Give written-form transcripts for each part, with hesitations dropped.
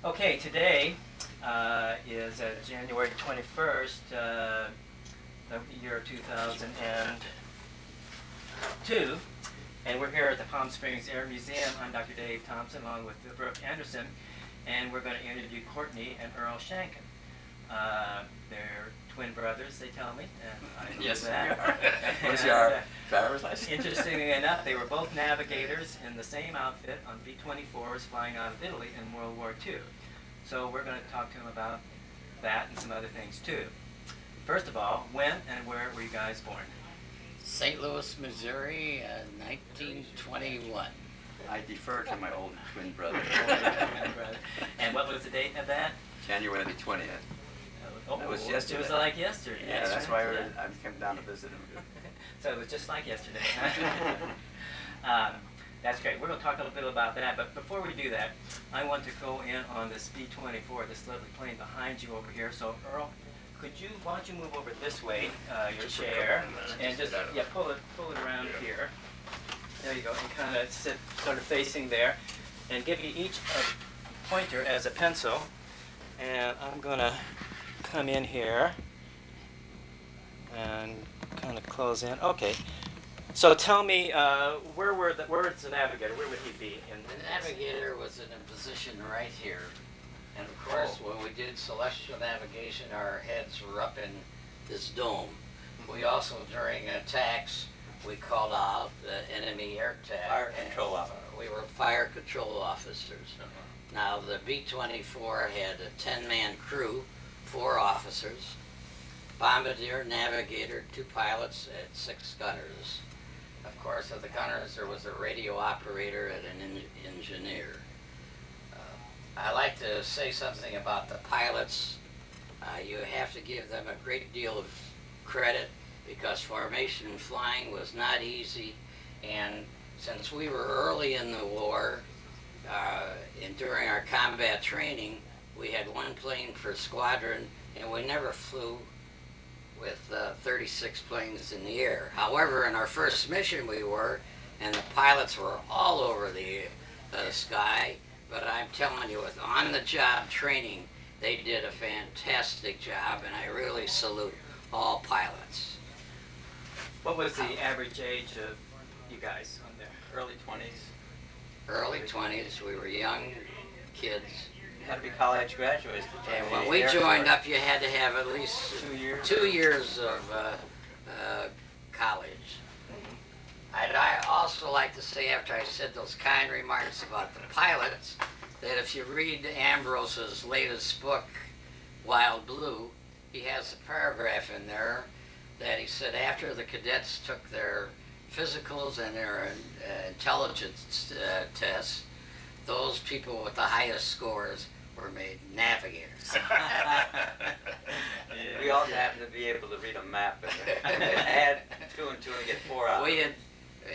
Okay, today is January 21st, the year 2002, and we're here at the Palm Springs Air Museum. I'm Dr. Dave Thompson, along with Brooke Anderson, and we're going to interview Courtney and Earl Shanken. They're twin brothers, they tell me, and I believe Yes, that. What's your driver's license? Interestingly enough, they were both navigators in the same outfit on B-24s flying out of Italy in World War II. So we're going to talk to them about that and some other things too. First of all, when and where were you guys born? St. Louis, Missouri, 1921. I defer to my old twin brother. And what was the date of that? January the 20th. Oh, that was yesterday. It was like yesterday. Yeah, that's why I came down to visit him. So it was just like yesterday. That's great. We're going to talk a little bit about that, but before we do that, I want to go in on this B-24, this lovely plane behind you over here. So Earl, why don't you move over this way, your chair, and just pull it around here. There you go, and kind of sit sort of facing there, and give you each a pointer as a pencil. And I'm going to come in here and kind of close in. Okay. So tell me, where's the Navigator? Where would he be? The Navigator was in a position right here. And of course, when we did celestial navigation, our heads were up in this dome. We also, during attacks, we called out the enemy air attack. Fire control officer. We were fire control officers. Now, the B-24 had a 10-man crew, 4 officers, bombardier, navigator, 2 pilots, and 6 gunners. Of course, of the gunners, there was a radio operator and an engineer. I like to say something about the pilots. You have to give them a great deal of credit because formation flying was not easy. And since we were early in the war, and during our combat training, we had 1 plane per squadron, and we never flew with 36 planes in the air. However, in our first mission we were, and the pilots were all over the sky, but I'm telling you, with on-the-job training, they did a fantastic job, and I really salute all pilots. What was the average age of you guys on there? Early 20s. Early 20s, we were young kids. You had to be college graduates. And when we joined up, you had to have at least 2 years of college. I'd also like to say, after I said those kind remarks about the pilots, that if you read Ambrose's latest book, Wild Blue, he has a paragraph in there that he said after the cadets took their physicals and their intelligence tests, those people with the highest scores were made navigators. We all happen to be able to read a map and add 2 and 2 and get 4 out.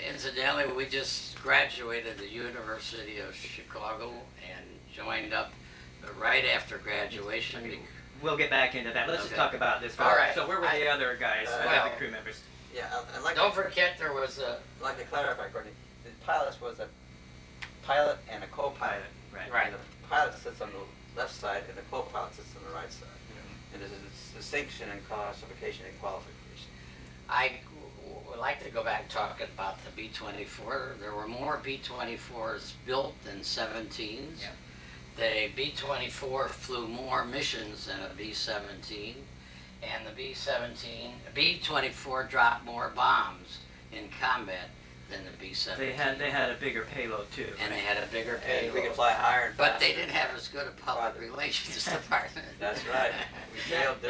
Incidentally, we just graduated the University of Chicago and joined up right after graduation. We'll get back into that. Let's just talk about this. All right. So where were the other guys, the crew members? Yeah, don't forget there was a... I'd like to clarify, Courtney. The pilot was a pilot and a co-pilot. Right. And the pilot sits on the left side and the co-pilot sits on the right side. And there's a distinction in classification and qualification. I would like to go back and talk about the B-24. There were more B-24s built than 17s. Yeah. The B-24 flew more missions than a B-17. And the B-24 dropped more bombs in combat than the B-17. They had a bigger payload too. And they had a bigger payload. And we could fly higher and but they didn't have as good a public relations department. That's right.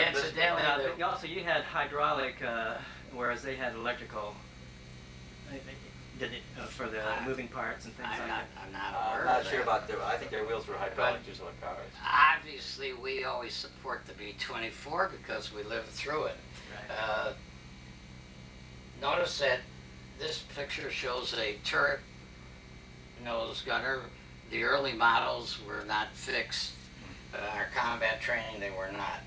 Incidentally, you had hydraulic, whereas they had electrical. For the moving parts and things like that. I'm not aware I'm not sure about I think their wheels were hydraulic, just like ours. Obviously, we always support the B-24 because we lived through it. Right. Notice that this picture shows a turret nose gunner. The early models were not fixed. Our combat training, they were not.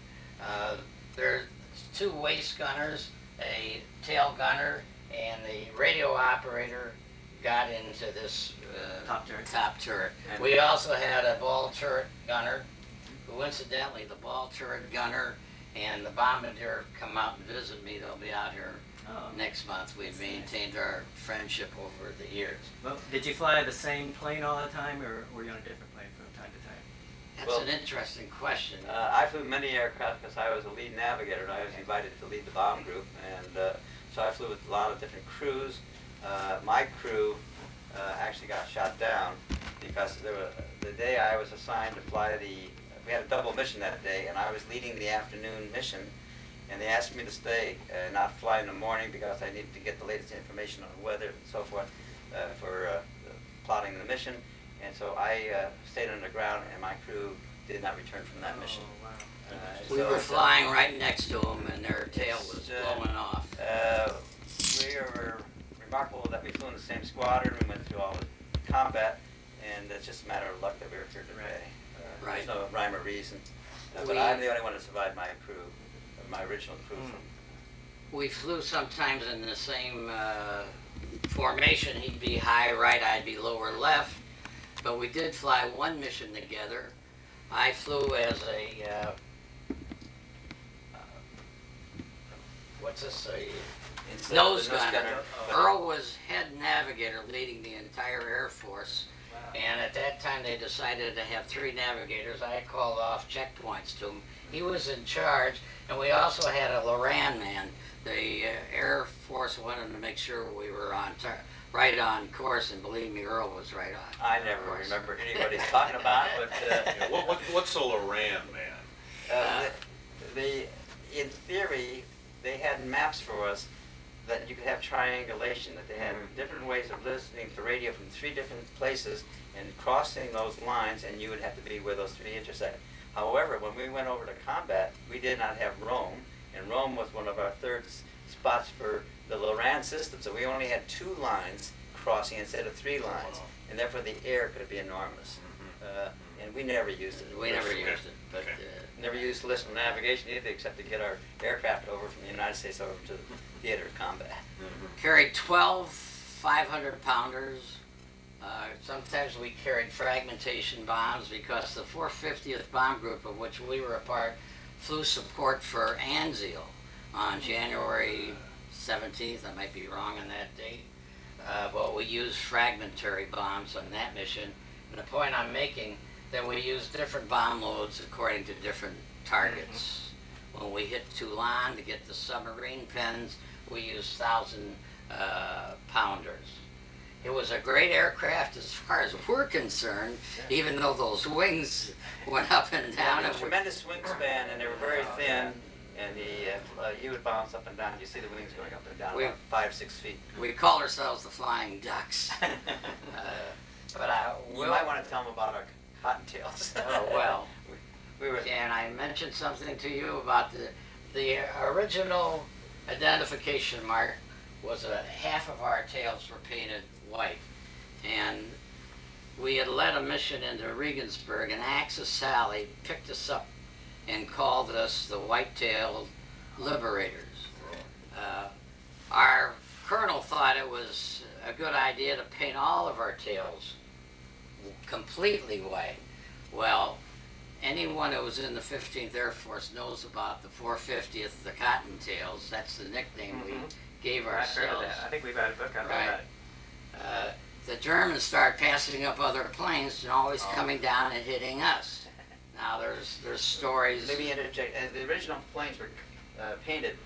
There are 2 waist gunners, a tail gunner, and the radio operator got into this top turret. And- We also had a ball turret gunner, who incidentally, the ball turret gunner and the bombardier come out and visit me. They'll be out here Oh. next month. We've maintained our friendship over the years. Well, did you fly the same plane all the time, or were you on a different plane from time to time? That's Well, an interesting question. I flew many aircraft because I was a lead navigator and I was invited to lead the bomb group, and so I flew with a lot of different crews. My crew actually got shot down because the day I was assigned to fly we had a double mission that day, and I was leading the afternoon mission, and they asked me to stay and not fly in the morning because I needed to get the latest information on weather and so forth for plotting the mission. And so I stayed on the ground, and my crew did not return from that mission. Oh, wow. We were flying right next to them, and their tail was blowing off. We were remarkable that we flew in the same squadron. We went through all the combat, and it's just a matter of luck that we were here today. Right. There's no rhyme or reason. But We- I'm the only one that survived my crew, my original crew. We flew sometimes in the same formation. He'd be high right, I'd be lower left. But we did fly one mission together. I flew as a, what's this, a nose gunner. Earl was head navigator leading the entire Air Force. Wow. And at that time they decided to have 3 navigators. I called off checkpoints to him. He was in charge, and we also had a Loran man. The Air Force wanted to make sure we were right on course, and believe me, Earl was right on. I never remember anybody talking about it, but What's a Loran, man? in theory, they had maps for us that you could have triangulation, that they had different ways of listening to radio from 3 different places and crossing those lines, and you would have to be where those 3 intersect. However, when we went over to combat, we did not have Rome, and Rome was one of our third spots for the Loran system, so we only had 2 lines crossing instead of 3 lines, and therefore the air could be enormous. And we never used it. We never used it, but Never used listening navigation either, except to get our aircraft over from the United States over to the theater of combat. carried 12 500-pounders. Sometimes we carried fragmentation bombs because the 450th Bomb Group, of which we were a part, flew support for Anzio on January 17th. I might be wrong on that date. But we used fragmentary bombs on that mission. And the point I'm making, that we used different bomb loads according to different targets. When we hit Toulon to get the submarine pens, we used 1,000-pounders. It was a great aircraft as far as we're concerned, even though those wings went up and down. They had a tremendous wingspan, and they were very thin, and you would bounce up and down. You see the wings going up and down about 5-6 feet. We called ourselves the Flying Ducks. You might want to tell them about our cottontails. Oh, well. we were. And I mentioned something to you about the original identification mark was half of our tails were painted white. And we had led a mission into Regensburg, and Axis Sally picked us up and called us the White-tailed Liberators. Our colonel thought it was a good idea to paint all of our tails completely white. Well, anyone who was in the 15th Air Force knows about the 450th, the Cottontails. That's the nickname we gave ourselves. I've heard of that. I think we've had a book on Right. that. The Germans start passing up other planes and always coming down and hitting us. Now there's stories. Let me interject. The original planes were painted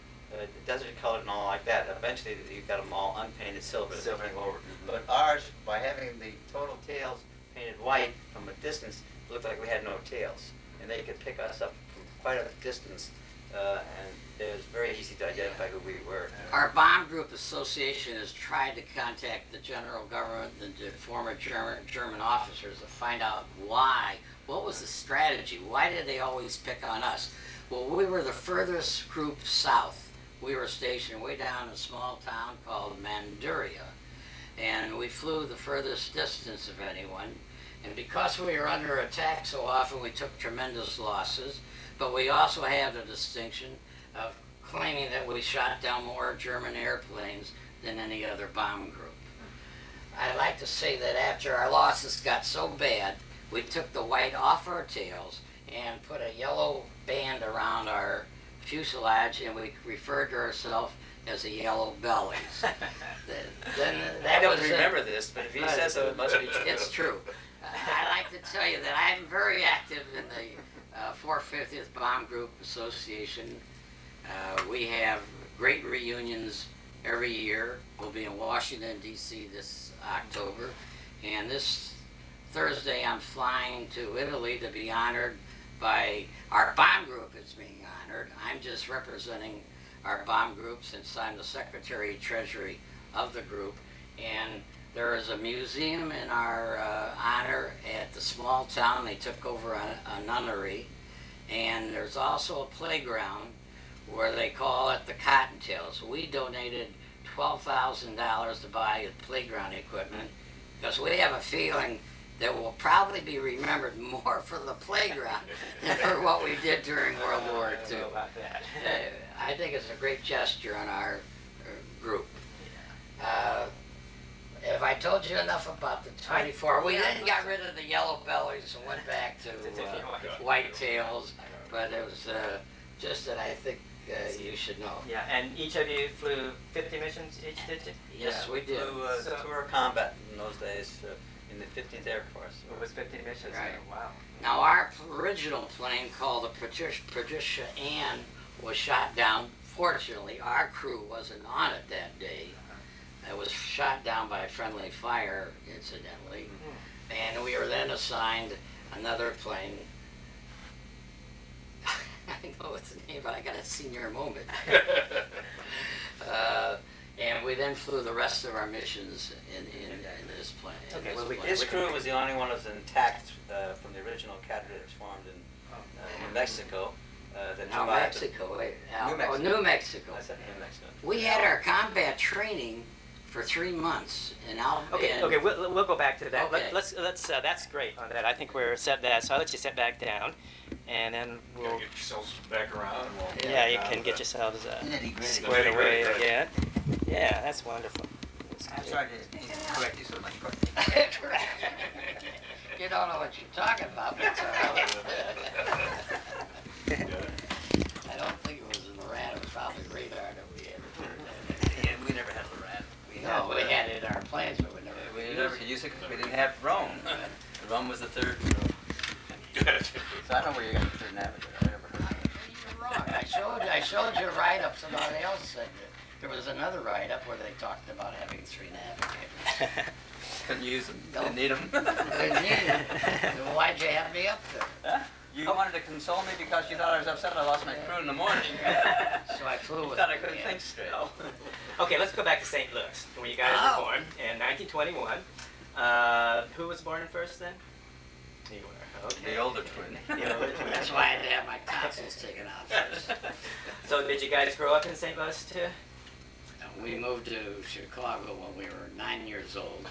desert colored and all like that. Eventually, you got them all unpainted silver. Silver. Came over. But ours, by having the total tails painted white from a distance, it looked like we had no tails, and they could pick us up from quite a distance, and it was very easy to identify who we were. Our bomb group association has tried to contact the general government and the former German officers to find out why. What was the strategy? Why did they always pick on us? Well, we were the furthest group south. We were stationed way down in a small town called Manduria, and we flew the furthest distance of anyone. And because we were under attack so often, we took tremendous losses, but we also had the distinction of claiming that we shot down more German airplanes than any other bomb group. I like to say that after our losses got so bad, we took the white off our tails and put a yellow band around our fuselage, and we referred to ourselves as the Yellow Bellies. Then that I don't was remember this, but if he says so, it must be true. It's true. I like to tell you that I'm very active in the 450th Bomb Group Association. We have great reunions every year. We'll be in Washington, D.C. this October. And this Thursday, I'm flying to Italy to be honored by our bomb group is being honored. I'm just representing our bomb group since I'm the Secretary Treasury of the group. And there is a museum in our honor at the small town. They took over a nunnery. And there's also a playground where they call it the Cottontails. We donated $12,000 to buy playground equipment because we have a feeling that we'll probably be remembered more for the playground than for what we did during World War II. I don't know about that. I think it's a great gesture on our group. If I told you enough about the 24, we then got rid of the yellow bellies and went back to white tails, but it was just that I think you should know. Yeah, and each of you flew 50 missions each, did you? Yes, we did. Flew tour combat in those days in the 15th Air Force. It was 50 missions? Right. Wow. Now, our original plane called the Patricia Ann was shot down. Fortunately, our crew wasn't on it that day. It was shot down by friendly fire, incidentally. And we were then assigned another plane. I know its name, but I got a senior moment. And we then flew the rest of our missions in this plane. Okay, this well, plane. This crew was the only one that was intact from the original cadre that was formed in New Mexico. That Now, survived. Mexico, wait. New Mexico. Oh, New Mexico. I said New Mexico. We had our combat training for 3 months, and Okay, we'll go back to that. Okay. Let's that's great on that. I think we're set that, so I'll let you sit back down, and then You we'll, gotta get yourselves back around and we'll. yeah, you can get yourselves Nitty-gritty. squared away Nitty-gritty. again. Yeah, that's wonderful. That's I'm good. sorry to correct you so much, but you don't know what you're talking about. But it's all right. I don't think it was in the RAN. It was probably radar that we had. yeah, we never had the rat. No, we had it in our planes, but we never. We never could use it because we didn't have Rome. Rome was the third. So I don't know where you got the third navigator. I never heard of it. You're wrong. I showed you write-up. Somebody else said that. There was another write-up where they talked about having 3 navigators. Couldn't use them. No. Didn't need them. Didn't need it. Then why'd you have me up there? Huh? You wanted to console me because you thought I was upset I lost my crew in the morning. So I flew You with thought I them couldn't again. think straight. Okay, let's go back to St. Louis, where you guys Oh. were born in 1921. Who was born first then? You were. Okay. The older twin. The older twin. That's why I had to have my tonsils taken out first. So did you guys grow up in St. Louis too? We moved to Chicago when we were 9 years old,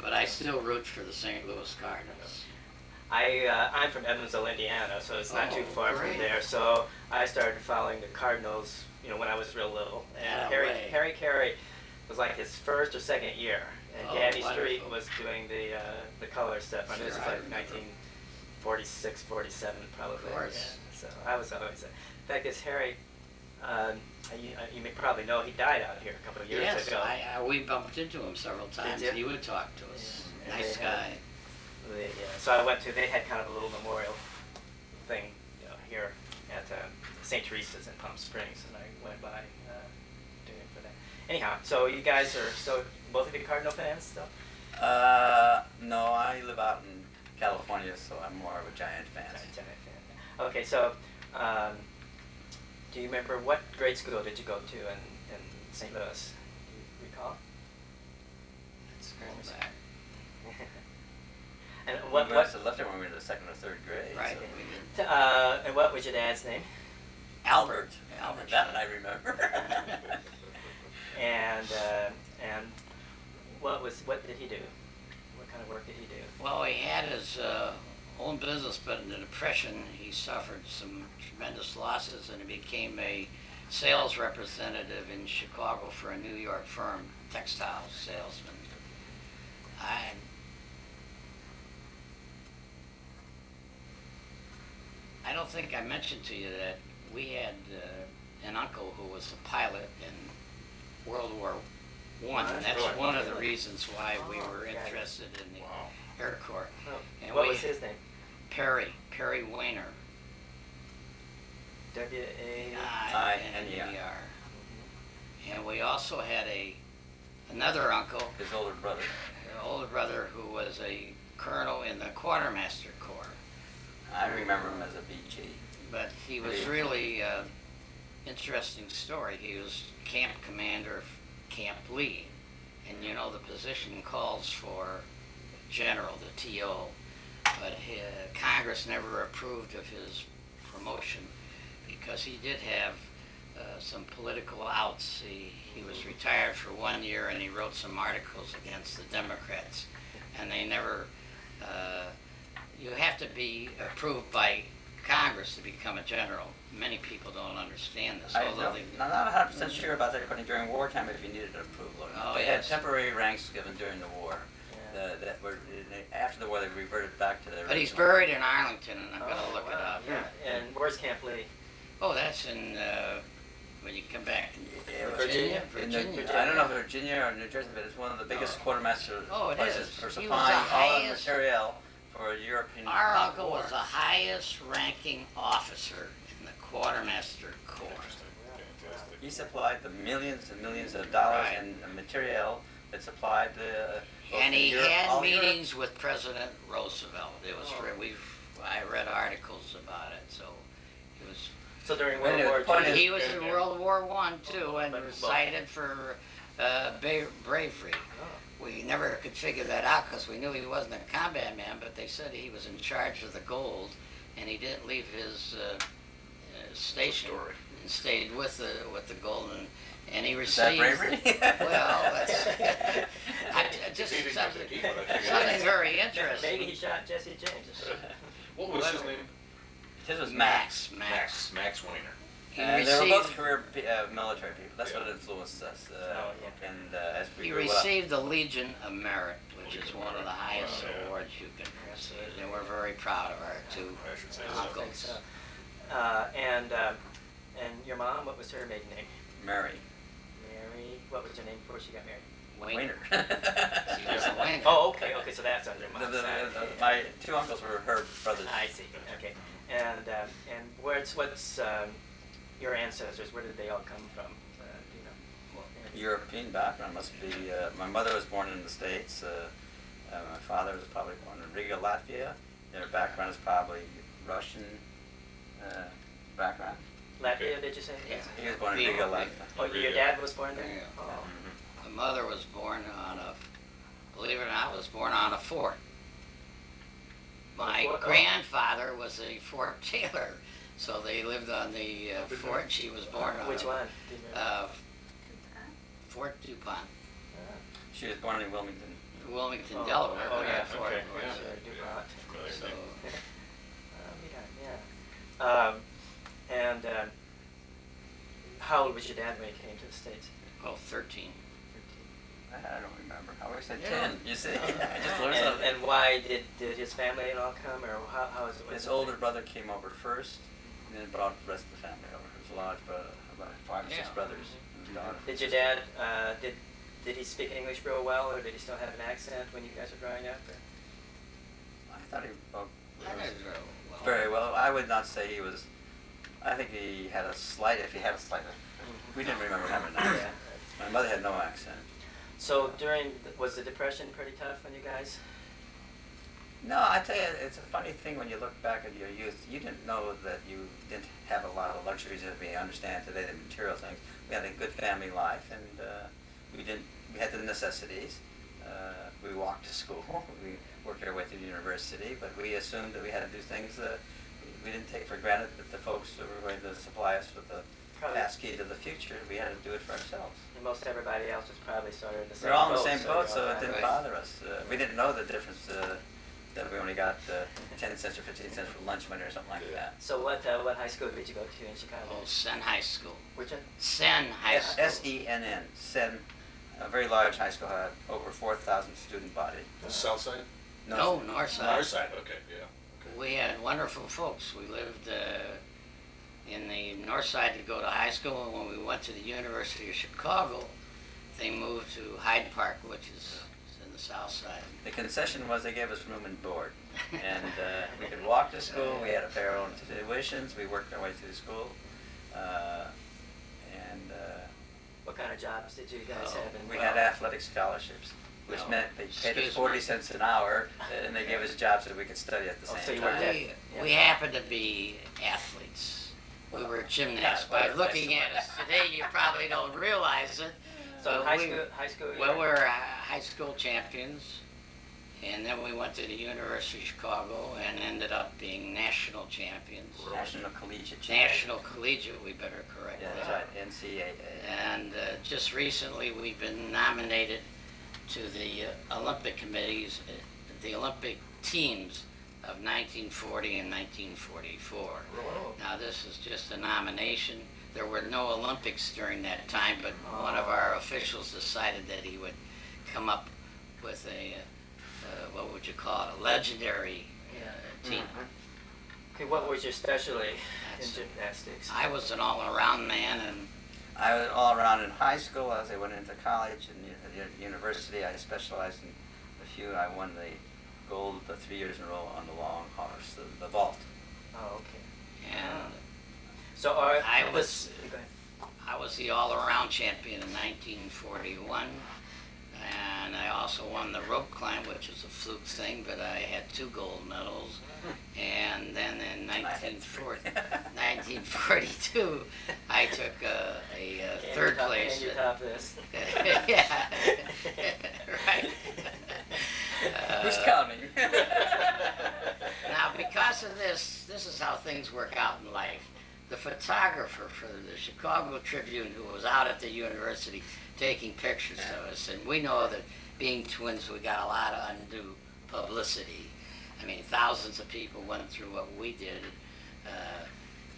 but I still root for the St. Louis Cardinals. I'm from Evansville, Indiana, so it's not too Oh, far great. from there. So I started following the Cardinals, when I was real little. And Atta-way. Harry Carey was like his first or second year, and Oh, Gabby wonderful. Street was doing the color stuff. I mean, this Sure, was I like remember. 1946, 47, probably. Of course. Yeah. So I was always. In fact, this Harry, you may probably know he died out here a couple of years Yes, ago. we bumped into him several times. you? He would talk to us. Yeah. Nice They had- guy. So I went to. They had kind of a little memorial thing, here at St. Teresa's in Palm Springs, and I went by doing it for that. Anyhow, so you guys are both of you Cardinal fans, still? No, I live out in California, so I'm more of a Giant fan. Giant fan. Okay, so do you remember what grade school did you go to in St. Louis? Do you recall? Let's go back. And We what must have left it when we were in the second or third grade. Right. So. we did. and what was your dad's name? Albert. Albert. That I remember. And what did he do? What kind of work did he do? Well, he had his own business, but in the Depression, he suffered some tremendous losses, and he became a sales representative in Chicago for a New York firm, textile salesman. I don't think I mentioned to you that we had an uncle who was a pilot in World War One, and that's Really? one of the reasons why we were okay. interested in the Wow. Air Corps. Oh, And what we- was his name? Perry Weiner. W-A... I-N-E-R. And we also had another uncle, His older brother. an older brother who was a colonel in the Quartermaster Corps. I remember him as a BG. But he was really interesting story. He was camp commander of Camp Lee. And you know the position calls for general, the TO. But Congress never approved of his promotion because he did have some political outs. He was retired for 1 year and he wrote some articles against the Democrats. And they never, you have to be approved by Congress to become a general. Many people don't understand this. I'm not 100% sure about that according during wartime if you needed approval or not. Oh, They yes. had temporary ranks given during the war. Yeah. That were after the war they reverted back to the But he's original. buried in Arlington, and I'm going to Oh, look it wow, up. Yeah. And where's Camp Lee? Oh, that's in, when you come back. Yeah, it was Virginia? in the- Virginia. I don't know if Virginia or New Jersey, but it's one of the biggest quartermaster Oh, it places is. for He was supplying the all the highest- material for European Our uncle war. was the highest ranking officer in the Quartermaster Corps. Fantastic. He supplied the millions and millions of dollars Right. in material that supplied the. And he had meetings with President Roosevelt. It was, I read articles about it, so it was. So during Well, World War the point II, is- He was in World War One too, and But- was cited for bravery. Oh. We never could figure that out because we knew he wasn't a combat man, but they said he was in charge of the gold, and he didn't leave his station Story. and stayed with the gold, and he Is that received. bravery? Well, that's just Easy something, to keep, but I think something it's- very maybe interesting. he shot Jesse James. What was his name? His was Max. Max Weiner. He And they were both received, career military people. That's what influenced us. Oh, yeah. And as we he grew up. received the Legion of Merit, which is one of the highest Wow, yeah. awards you can receive, and we're very proud of our two I should say I so. don't think uncles. so. And your mom, what was her maiden name? Mary. Mary. What was her name before she got married? Weiner. Weiner. She was a Weiner. Oh, okay, so that's under The- mom's the- side. my two uncles were her brothers. I see. Okay, and what's your ancestors? Where did they all come from? Do you know? European background must be. My mother was born in the States. My father was probably born in Riga, Latvia. Their background is probably Russian background. Latvia, did you say? Yeah. He was born in Riga, Riga, Riga. Latvia. Oh, your dad was born there? Yeah. Oh. Mhm. My mother was born on believe it or not, was born on a fort. My Fort, oh. grandfather was a fort jailer, so they lived on the fort. She was born on Which one? Do you remember? Fort DuPont, She was born in Wilmington. Wilmington, Oh, Delaware. oh, where yeah, that fort okay, was. yeah. Sure, DuPont. Familiar So, name. And how old was your dad when he came to the States? 13. I don't remember. I always said Yeah. 10. You see, I just learned And, something. and why did his family and all come, or how is it? His older brother came over first, and then brought the rest of the family over. It was a large, about 5 or 6 Yeah. brothers. and his daughter. Did your dad did he speak English real well, or did he still have an accent when you guys were growing up? Or? I thought he spoke Very very well. I would not say he was. I think he had a slight. If he had a slight, we didn't remember having an accent. My mother had no accent. So was the Depression pretty tough on you guys? No, I tell you, it's a funny thing when you look back at your youth. You didn't know that you didn't have a lot of luxuries that we understand today, the material things. We had a good family life, and we had the necessities. We walked to school. We worked our way through the university, but we assumed that we had to do things that we didn't take for granted that the folks that were going to supply us with the Probably. pass key to the future. We had to do it for ourselves. And most everybody else was probably sort of in the same We're all in boat. the same boat, so you're it all didn't Right. bother us. We didn't know the difference that we only got 10 cents or 15 cents for lunch money or something like that. So what high school did you go to in Chicago? Oh, Sen High School. Which one? Sen High School. S-E-N-N, Sen a very large high school, had over 4,000 student body. The south side? No, north side. North side, okay, yeah. Okay. We had wonderful folks. We lived in the north side to go to high school, and when we went to the University of Chicago, they moved to Hyde Park, which is in the south side. The concession was they gave us room and board. And we could walk to school, we had to pay our own tuitions, we worked our way through school. What kind of jobs did you guys Oh, have? We had athletic scholarships, which No. meant they paid us Excuse 40 me. cents an hour, and they gave us jobs so we could study at the Oh, so same you time. worked at- We happened to be athletes. We were gymnasts. By looking at us today, you probably don't realize it. So but high we- school. Well, we're high school champions, and then we went to the University of Chicago and ended up being national champions. National Collegiate Champions. National collegiate, we better correct Yeah, that. that's right, NCAA. And just recently, we've been nominated to the Olympic committees, the Olympic teams of 1940 and 1944. Whoa. Now, this is just a nomination. There were no Olympics during that time, but one of our officials decided that he would come up with a, what would you call it, a legendary team. Okay, what was your specialty in That's- gymnastics? I was an all-around man, and I was all around in high school. As I went into college and university, I specialized in a few. I won the gold 3 years in a row on the long horse, the vault. Oh, okay. and So I this- was- go ahead. I was the all-around champion in 1941, and I also won the rope climb, which was a fluke thing, but I had 2 gold medals. And then in 1942, I took a third place. Can you top this? Yeah, right. Who's coming? Now, because of this is how things work out in life. The photographer for the Chicago Tribune, who was out at the university taking pictures of us, and we know that being twins, we got a lot of undue publicity. I mean, thousands of people went through what we did.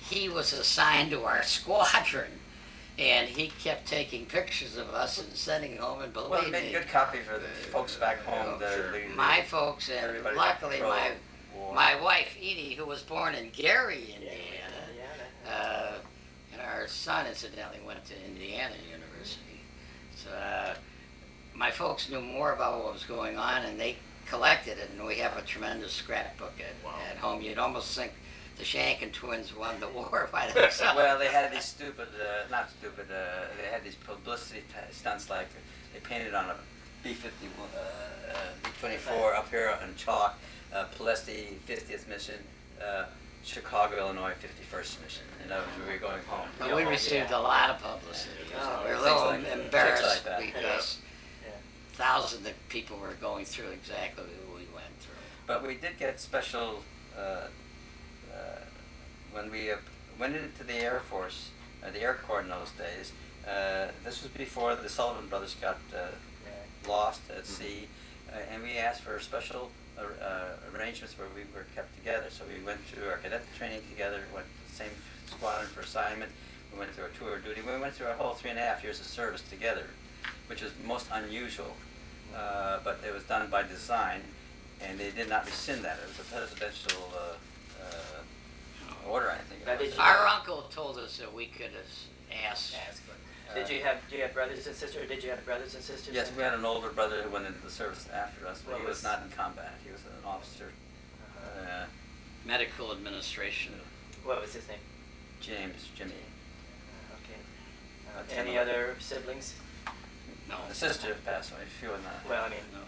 He was assigned to our squadron, and he kept taking pictures of us and sending home, and Well, believe it made me, good copy for the folks back home. my folks, and everybody luckily pro war. my wife Edie, who was born in Gary, Indiana, Indiana. and our son incidentally went to Indiana University. So my folks knew more about what was going on, and they collected it, and we have a tremendous scrapbook at home. You'd almost think the Shanken twins won the war by themselves. Well, they had these not stupid, they had these publicity stunts like they painted on a B-24 up here on chalk, Palesti 50th mission, Chicago, Illinois 51st mission, and that was where we were going home. But we received a lot of publicity. Oh, We were a things little like that. embarrassed Things like that. because Yeah. thousands of people were going through exactly what we went through. But we did get special, when we went into the Air Force, the Air Corps in those days, this was before the Sullivan brothers got lost at sea, and we asked for special arrangements where we were kept together. So we went through our cadet training together, went to the same squadron for assignment, we went through our tour of duty, we went through our whole 3.5 years of service together, which was most unusual, but it was done by design, and they did not rescind that. It was a presidential order, I think. Now, It was. did you- Our uncle told us that we could ask. Do you have brothers and sisters? Or did you have brothers and sisters? Yes, we had an older brother who went into the service after us, but What he was was- not in combat. He was an officer. Medical administration. What was his name? Jimmy. Okay. Tim Any and- other siblings? No. The sister passed away, few in that. Well, I mean, No.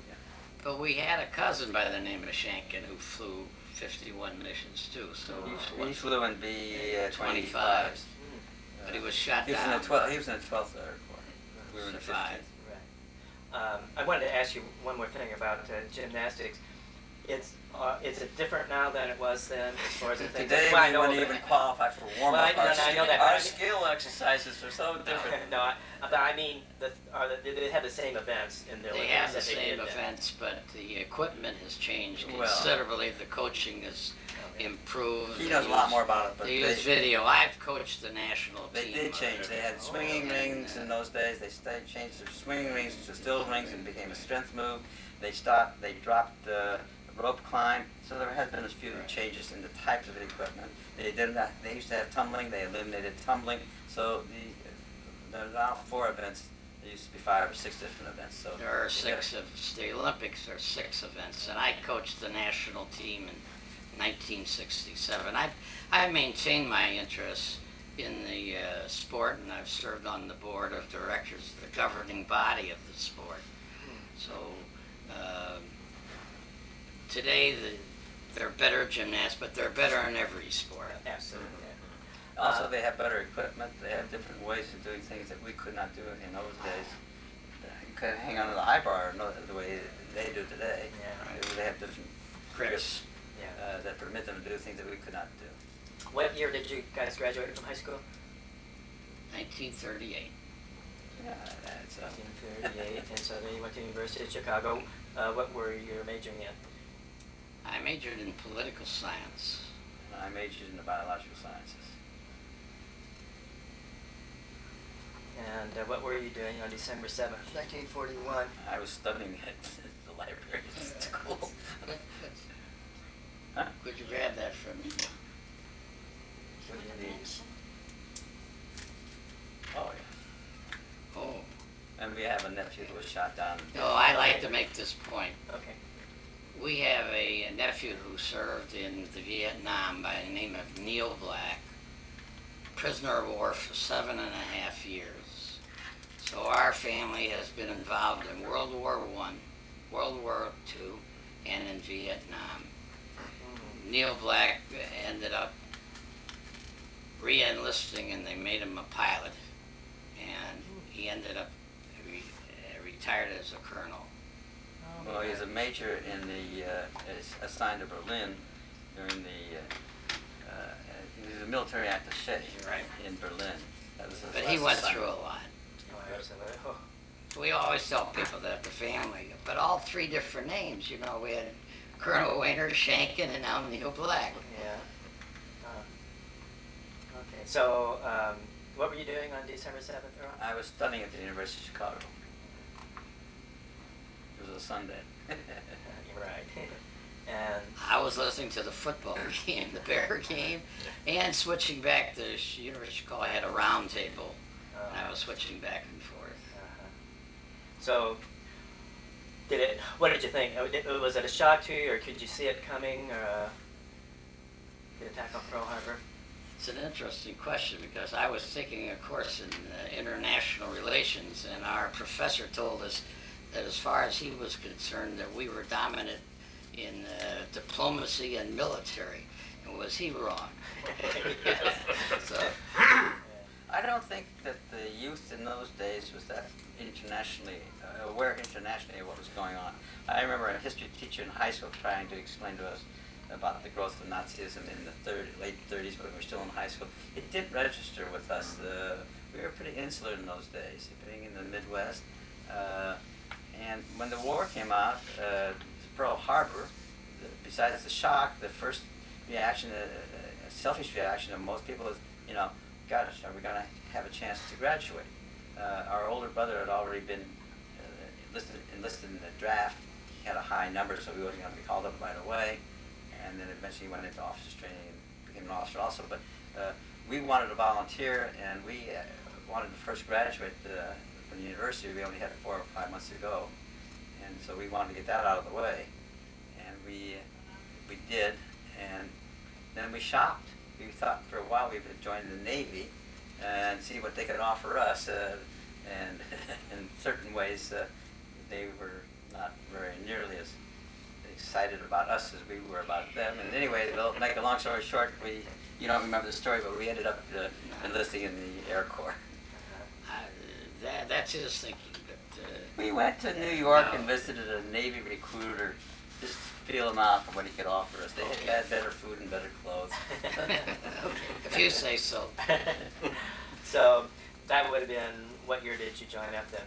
But we had a cousin by the name of Shanken who flew 51 missions too. So He flew in B-25. 25. But he was shot He was in down. the 12th. He was in the 12th Air Corps. We were in the Survived. 15th. right. I wanted to ask you one more thing about gymnastics. Is it different now than it was then as far as the things? Today Well, I we know wouldn't that- even qualify for warm-up. Well, I know that, but I Our mean- skill exercises are so different. No, but I mean, do they have the same events in the They Olympics have the that they same did then? events, but the equipment has changed Well- considerably. The coaching has Okay. improved. He knows a lot more about it, but They use video. I've coached the national they team. did change. They had swinging rings in those days. They changed their swinging rings to still rings and became a strength move. They dropped the rope climb. So there has been a few changes in the types of equipment. They used to have tumbling. They eliminated tumbling. So there are now 4 events. There used to be 5 or 6 different events. So There are 6 of the Olympics are 6 events, and I coached the national team in 1967. I maintained my interest in the sport, and I've served on the board of directors, the governing body of the sport. So today they're better gymnasts, but they're better in every sport. Absolutely. also they have better equipment. They have different ways of doing things that we could not do in those days. You couldn't hang on to the high bar the way they do today. Yeah. They have different grips Yeah. that permit them to do things that we could not do. What year did you guys graduate from high school? 1938. Yeah, that's 1938, and so then you went to the University of Chicago. What were you majoring in? I majored in political science. I majored in the biological sciences. And what were you doing on December 7th, 1941? I was studying at the library at school. Huh? Could you grab that from me? What do you need? Oh, yeah. Oh. And we have a nephew who was shot down. No, I like to make this point. Okay. We have a nephew who served in the Vietnam by the name of Neil Black, prisoner of war for 7.5 years. So our family has been involved in World War I, World War II, and in Vietnam. Neil Black ended up re-enlisting, and they made him a pilot, and he ended up retired as a colonel. Well, he was a major in the, assigned to Berlin during the, he was a military attaché Right. in Berlin. That was his But he last went assignment. through a lot. Oh, absolutely. Oh. We always tell people that the family, but all 3 different names, you know, we had Colonel Wayner, Shanken, and now Neil Black. Yeah. Okay. So, what were you doing on December 7th, Earl? I was studying at the University of Chicago. It was a Sunday. You're right. And I was listening to the football game, the Bear game, and switching back to University of Chicago. I had a round table, and I was switching back and forth. So, what did you think? Was it a shock to you, or could you see it coming, or the attack on Pearl Harbor? It's an interesting question because I was taking a course in international relations, and our professor told us that as far as he was concerned, that we were dominant in diplomacy and military. And was he wrong? So, I don't think that the youth in those days was that internationally aware internationally of what was going on. I remember a history teacher in high school trying to explain to us about the growth of Nazism in the late 30s when we were still in high school. It didn't register with us. We were pretty insular in those days, being in the Midwest. And when the war came out, Pearl Harbor, besides the shock, the first reaction, a selfish reaction of most people is, you know, gosh, are we going to have a chance to graduate? Our older brother had already been enlisted in the draft. He had a high number, so he wasn't going to be called up right away. And then eventually went into officers training and became an officer also. But we wanted to volunteer, and we wanted to first graduate from the university. We only had 4 or 5 months to go. And so we wanted to get that out of the way. And we did, and then we shopped. We thought for a while we would join the Navy and see what they could offer us. And in certain ways, they were not very nearly as excited about us as we were about them. And anyway, to make a long story short, you don't remember the story, but we ended up enlisting in the Air Corps. that's his thinking. But, We went to New York No. and visited a Navy recruiter just feel him out for what he could offer us. They had better food and better clothes. If you say so. So that would have been, what year did you join up then?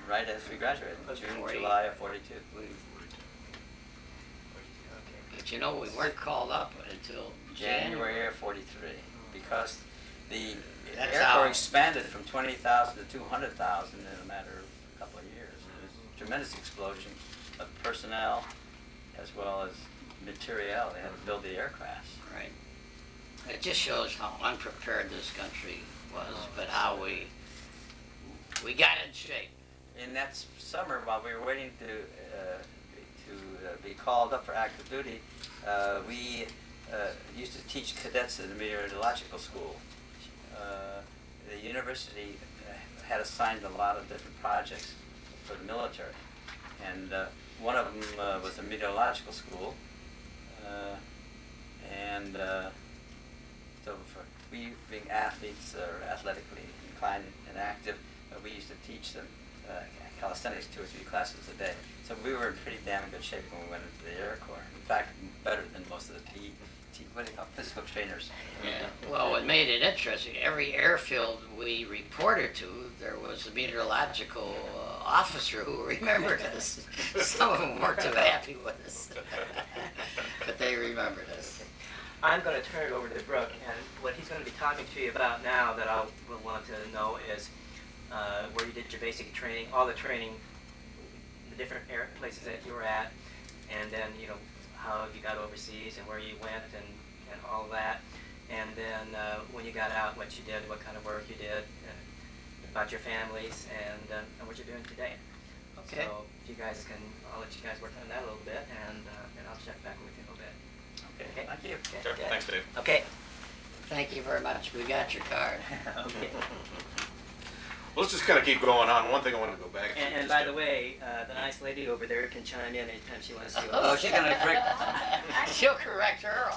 Right as we graduated, Was June, 40. July of 42. Okay. But you know, we weren't called up until January of 43, because the That's Air how- Corps expanded from 20,000 to 200,000 in a matter of a couple of years. It was a tremendous explosion of personnel as well as materiel. They had to build the aircrafts. Right. It just shows how unprepared this country was, but how we got in shape. In that summer, while we were waiting to be called up for active duty, we used to teach cadets in the meteorological school. The university had assigned a lot of different projects for the military, and one of them was a meteorological school, and so for we being athletes or athletically inclined and active, we used to teach them calisthenics 2 or 3 classes a day. So we were in pretty damn good shape when we went into the Air Corps. In fact, better than most of the what do you call physical trainers. Yeah. Well, what made it interesting, every airfield we reported to, there was a meteorological officer who remembered us. Some of them weren't too happy with us, but they remembered us. I'm going to turn it over to Brooke, and what he's going to be talking to you about now that I will want to know is where you did your basic training, all the training, the different places that you were at, and then, you know, how you got overseas and where you went and all of that. And then when you got out, what you did, what kind of work you did, about your families, and what you're doing today. Okay. So if you guys can, I'll let you guys work on that a little bit, and I'll check back with you in a little bit. Okay, thank you. Okay, Sure. good. Thanks, Dave. Okay. Thank you very much. We got your card. Okay. Well, let's just kind of keep going on. One thing I wanted to go back to. And by the way, the nice lady over there can chime in anytime she wants to. Oh, she's gonna break. She'll correct Earl.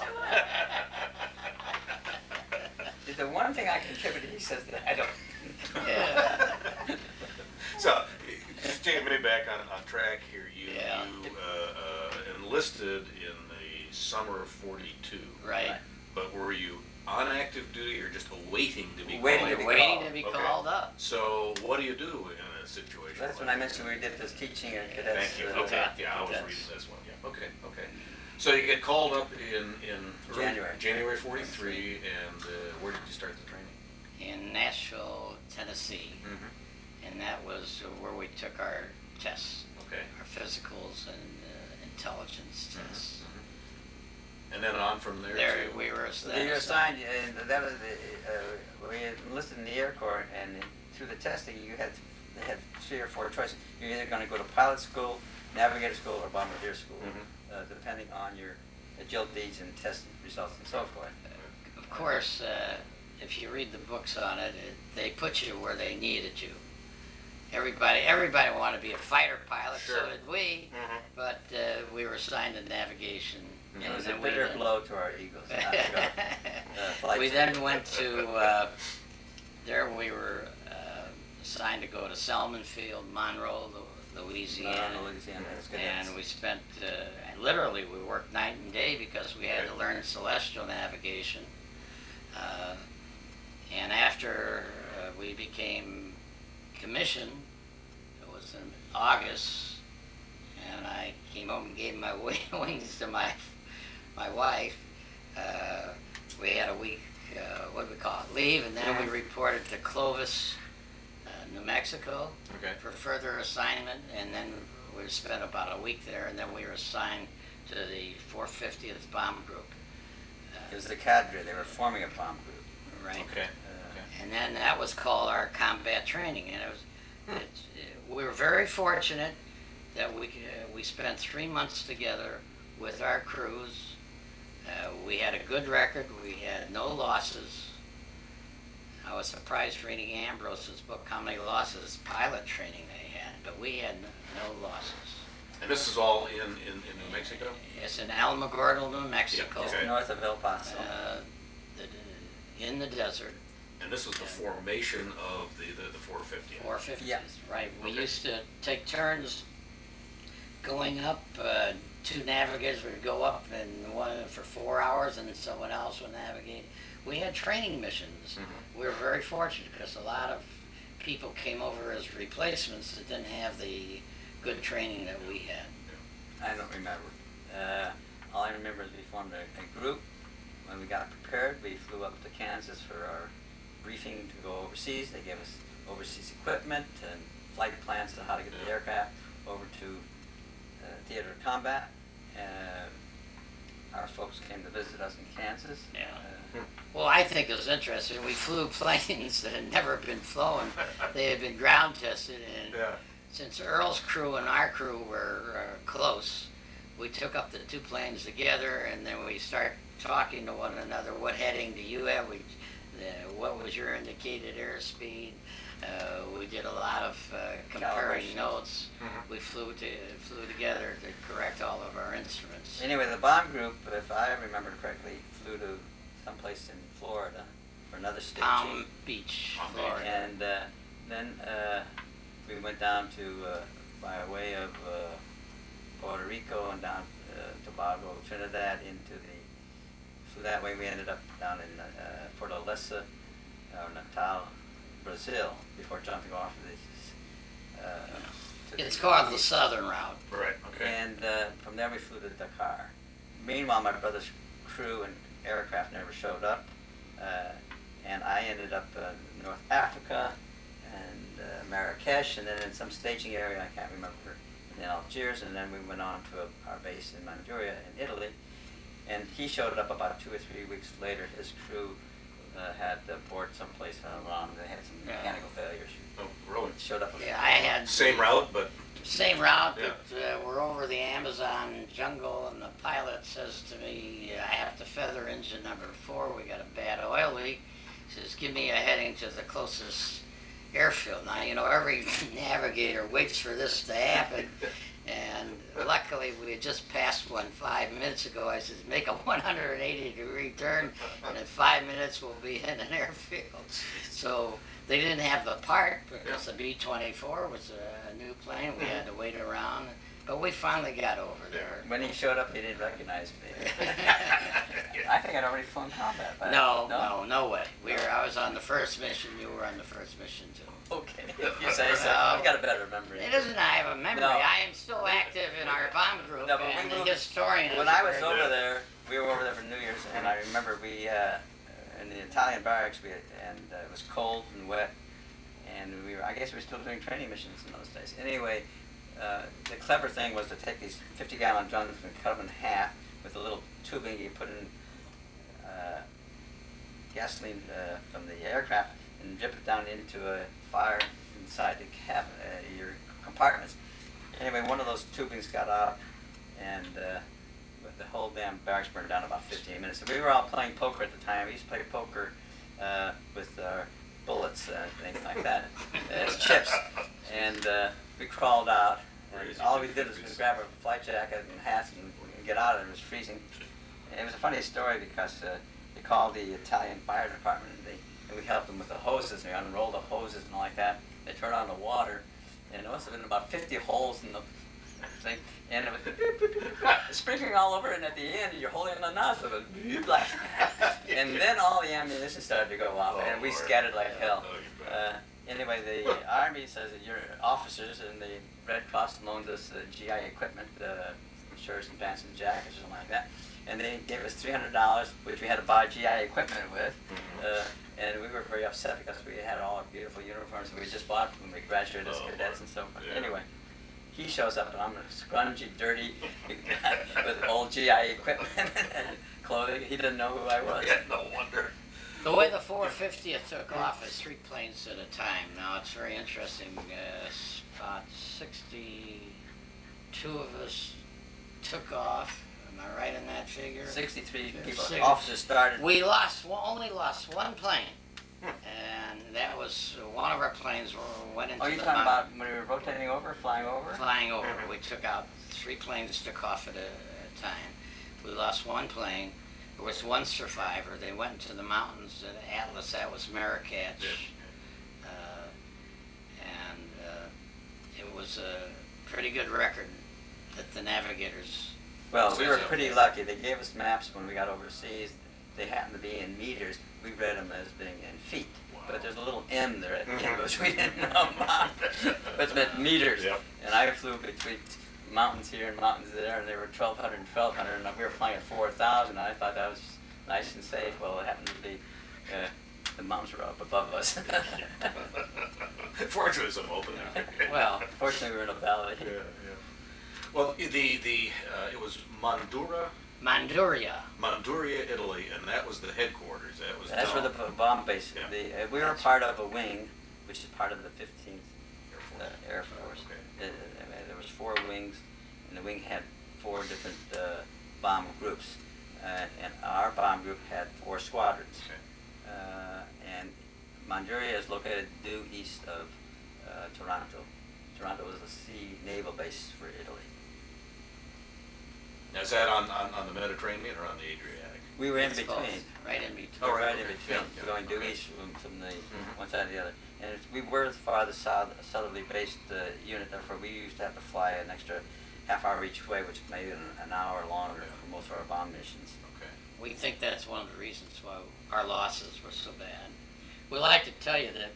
The one thing I contributed, he says that I don't. Yeah. So, just taking me back on track here, you Yeah. Enlisted in the summer of 42. Right. But were you on active duty or just awaiting to be Waiting called? to be Waiting called. to be Okay. called up. So, what do you do in a situation That's like when I that? mentioned we did this teaching and cadets. Thank you. Okay. Yeah, I was Cadets. reading this one. Yeah. Okay. Okay. So you get called up in January. January 43, and where did you start the training? In Nashville, Tennessee, Mm-hmm. and that was where we took our tests, Okay. our physicals and intelligence tests. And then on from there. There to, we were So you were assigned, and that was we enlisted in the Air Corps, and through the testing, they had 3 or 4 choices. You're either going to go to pilot school, navigator school, or bombardier school, depending on your agilities and test results and so forth. Of course, if you read the books on it, they put you where they needed you. Everybody wanted to be a fighter pilot, Sure. so did we, but we were assigned to navigation. It was a then we bitter then- blow to our egos. not to go, flight We school. then went to, there we were assigned to go to Selman Field, Monroe, Louisiana. Louisiana, that's good. And we spent, literally, we worked night and day because we had to learn celestial navigation. And after we became commissioned, it was in August, and I came home and gave my wings to my wife. We had a week, what do we call it, leave, and then we reported to Clovis, New Mexico, Okay. for further assignment, and then we spent about a week there, and then we were assigned to the 450th Bomb Group. It was the cadre. They were forming a bomb group. Right. Okay. And then that was called our combat training, and we were very fortunate that we spent 3 months together with our crews. We had a good record. We had no losses. I was surprised reading Ambrose's book how many losses pilot training they had, but we had no losses. And this is all in New Mexico? It's in Alamogordo, New Mexico, Yeah, Just okay. north of El Paso. in the desert. And this was the formation of the 450. 450s, Yeah. right. We Okay. used to take turns going up, two navigators would go up and one for 4 hours and someone else would navigate. We had training missions. We were very fortunate because a lot of people came over as replacements that didn't have the good training that we had. I don't remember. All I remember is we formed a group. When we got prepared, we flew up to Kansas for our briefing to go overseas. They gave us overseas equipment and flight plans to how to get the aircraft over to theater of combat. Our folks came to visit us in Kansas. Well, I think it was interesting. We flew planes that had never been flown. They had been ground tested, and since Earl's crew and our crew were close, we took up the two planes together, and then we start talking to one another. What heading do you have? What was your indicated airspeed? We did a lot of comparing notes. We flew together to correct all of our instruments. Anyway, the bomb group, if I remember correctly, flew to someplace in Florida for another staging. Palm Beach, Florida. And then we went down to, by way of Puerto Rico and down Tobago, Trinidad, flew that way. We ended up down in Fortaleza, Natal, Brazil, before jumping off of It's called the Southern Route. Right, okay. And from there we flew to Dakar. Meanwhile, my brother's crew and aircraft never showed up, and I ended up in North Africa and Marrakesh, and then in some staging area I can't remember, in Algiers, and then we went on to our base in Manchuria in Italy. And he showed up about 2 or 3 weeks later. His crew had to board someplace around. They had some mechanical failures. Oh, really? Showed up. Yeah, I had Same route, but same route, but we're over the Amazon jungle, and the pilot says to me, I have to feather engine number 4. We got a bad oil leak. He says, give me a heading to the closest airfield. Now, you know, every navigator waits for this to happen. And luckily, we had just passed one 5 minutes ago. I said, make a 180-degree turn, and in 5 minutes, we'll be in an airfield. So they didn't have the part because the B-24 was a new plane. We had to wait around. But we finally got over there. When he showed up, he didn't recognize me. I think I'd already flown combat. But No way. I was on the first mission. You were on the first mission, too. Okay, if you say so. I've got a better memory. It isn't I have a memory. No. I am still active in our bomb group, No, but and we the historian. When I was over there, we were over there for New Year's, and I remember we, in the Italian barracks, and it was cold and wet, and I guess we were still doing training missions in those days. Anyway, the clever thing was to take these 50-gallon drums and cut them in half with a little tubing you put in gasoline from the aircraft and drip it down into a fire inside the cabin, your compartments. Anyway, one of those tubings got out, and the whole damn barracks burned down in about 15 minutes. And we were all playing poker at the time. We used to play poker with bullets and things like that as chips. And we crawled out, and all we did was grab a flight jacket and hats and get out of it. It was freezing. And it was a funny story because they called the Italian fire department, and we helped them with the hoses, and we unrolled the hoses and all like that. They turned on the water, and there must have been about 50 holes in the thing, and it was sprinkling all over, and at the end, you're holding the nozzle, and then all the ammunition started to go off, and we scattered like hell. Anyway, the Army says that your officers and the Red Cross loaned us GI equipment, shirts and pants and jackets or something like that, and they gave us $300, which we had to buy GI equipment with. And we were very upset because we had all our beautiful uniforms that we just bought when we graduated as cadets and so forth. Anyway, he shows up, and I'm scrungy, dirty, with old GI equipment and clothing. He didn't know who I was. Yeah, no wonder. The way the 450th took off is 3 planes at a time. Now, it's very interesting. About 62 of us took off. Am I right in that figure? 63 people, officers started. We only lost one plane, and that was one of our planes went into the the you're talking mountain. about when we were rotating over, flying over? Flying over. We took out 3 planes, took off at a time. We lost one plane. There was one survivor. They went into the mountains at Atlas. That was Marrakesh. And it was a pretty good record that the Navigators. Well, we were pretty lucky. They gave us maps when we got overseas. They happened to be in meters. We read them as being in feet. But there's a little M there at the end, which we didn't know about. But it's meant meters. Yep. And I flew between mountains here and mountains there, and they were 1,200 and 1,200, and we were flying at 4,000, and I thought that was nice and safe. Well, it happened to be the mountains were up above us. Fortunately, some open there. Well, Fortunately, we were in a valley. Yeah, yeah. Well, it was Manduria. Manduria, Italy, and that was the headquarters. That's where the bomb base. Yeah. We were part of a wing, which is part of the 15th Air Force. Okay. There was 4 wings, and the wing had 4 different bomb groups, and our bomb group had 4 squadrons. Okay. And Manduria is located due east of Toronto. Toronto is a sea naval base for Italy. Now, is that on the Mediterranean or on the Adriatic? We were in It's between. both, right in between. Oh, right in Okay. between, Yeah, going due okay. east from the one side to the other. And we were the farthest southerly based unit, therefore we used to have to fly an extra half hour each way, which made it an hour longer for most of our bomb missions. Okay. We think that's one of the reasons why our losses were so bad. We like to tell you that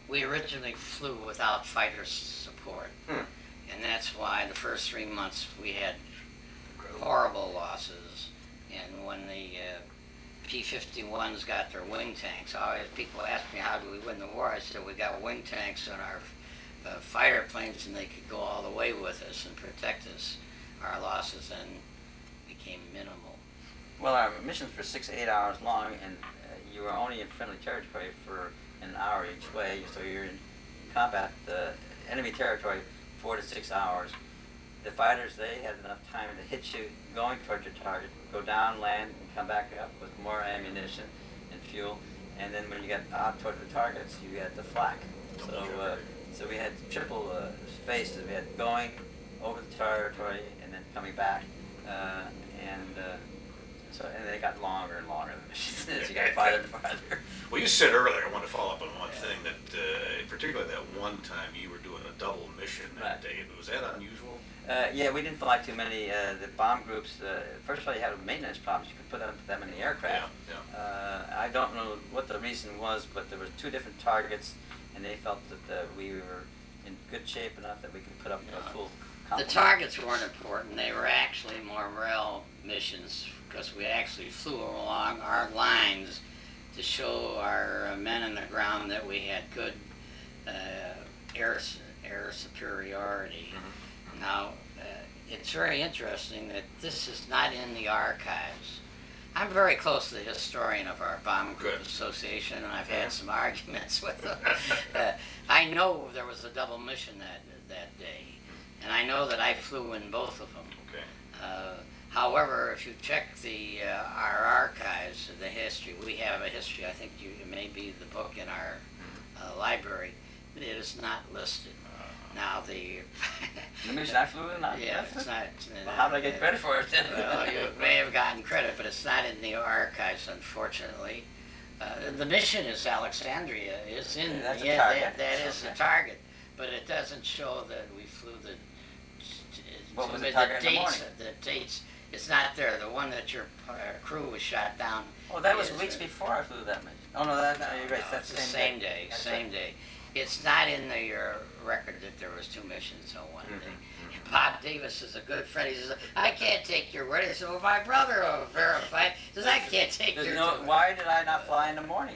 we originally flew without fighter support, and that's why the first 3 months we had horrible losses. And when the P-51s got their wing tanks, people ask me, how do we win the war? I said, we got wing tanks on our fighter planes, and they could go all the way with us and protect us. Our losses then became minimal. Well, our missions were 6 to 8 hours long, and you were only in friendly territory for an hour each way, so you're in combat enemy territory 4 to 6 hours. The fighters, they had enough time to hit you going towards your target, go down, land, and come back up with more ammunition and fuel. And then when you got out toward the targets, you had the flak. So we had triple phases. We had going over the territory and then coming back, and they got longer and longer the missions as you got farther and farther. Well, you said earlier, I want to follow up on one thing, that particularly that one time you were doing a double mission that day. Was that unusual? Yeah, we didn't fly too many. The bomb groups, first of all, you had maintenance problems. You could put up that many aircraft. I don't know what the reason was, but there were 2 different targets, and they felt that we were in good shape enough that we could put up a full The complement. targets weren't important. They were actually more morale missions, because we actually flew along our lines to show our men on the ground that we had good air superiority. Now, it's very interesting that this is not in the archives. I'm very close to the historian of our Bomb Group Good. Association, and I've had some arguments with him. I know there was a double mission that day, and I know that I flew in both of them. Okay. However, if you check our archives, the history, we have a history. I think it may be the book in our library. It is not listed. Now the mission I flew in? yeah, it's not. Well, how did I get credit for it then? Well, you may have gotten credit, but it's not in the archives, unfortunately. The mission is Alexandria. It's in. That's a yeah, target. that is the target, but it doesn't show that we flew the. What was the target in the morning? The dates. It's not there. The one that your crew was shot down. Oh, that was is, weeks before I flew that mission. Oh, no, you're right. That's the the same day. That's Same right. day. It's not in your record that there was 2 missions on one day. Bob Davis is a good friend. He says, I can't take your word. I said, well, my brother will verify. He says, I can't take There's your no, word. why did I not fly in the morning?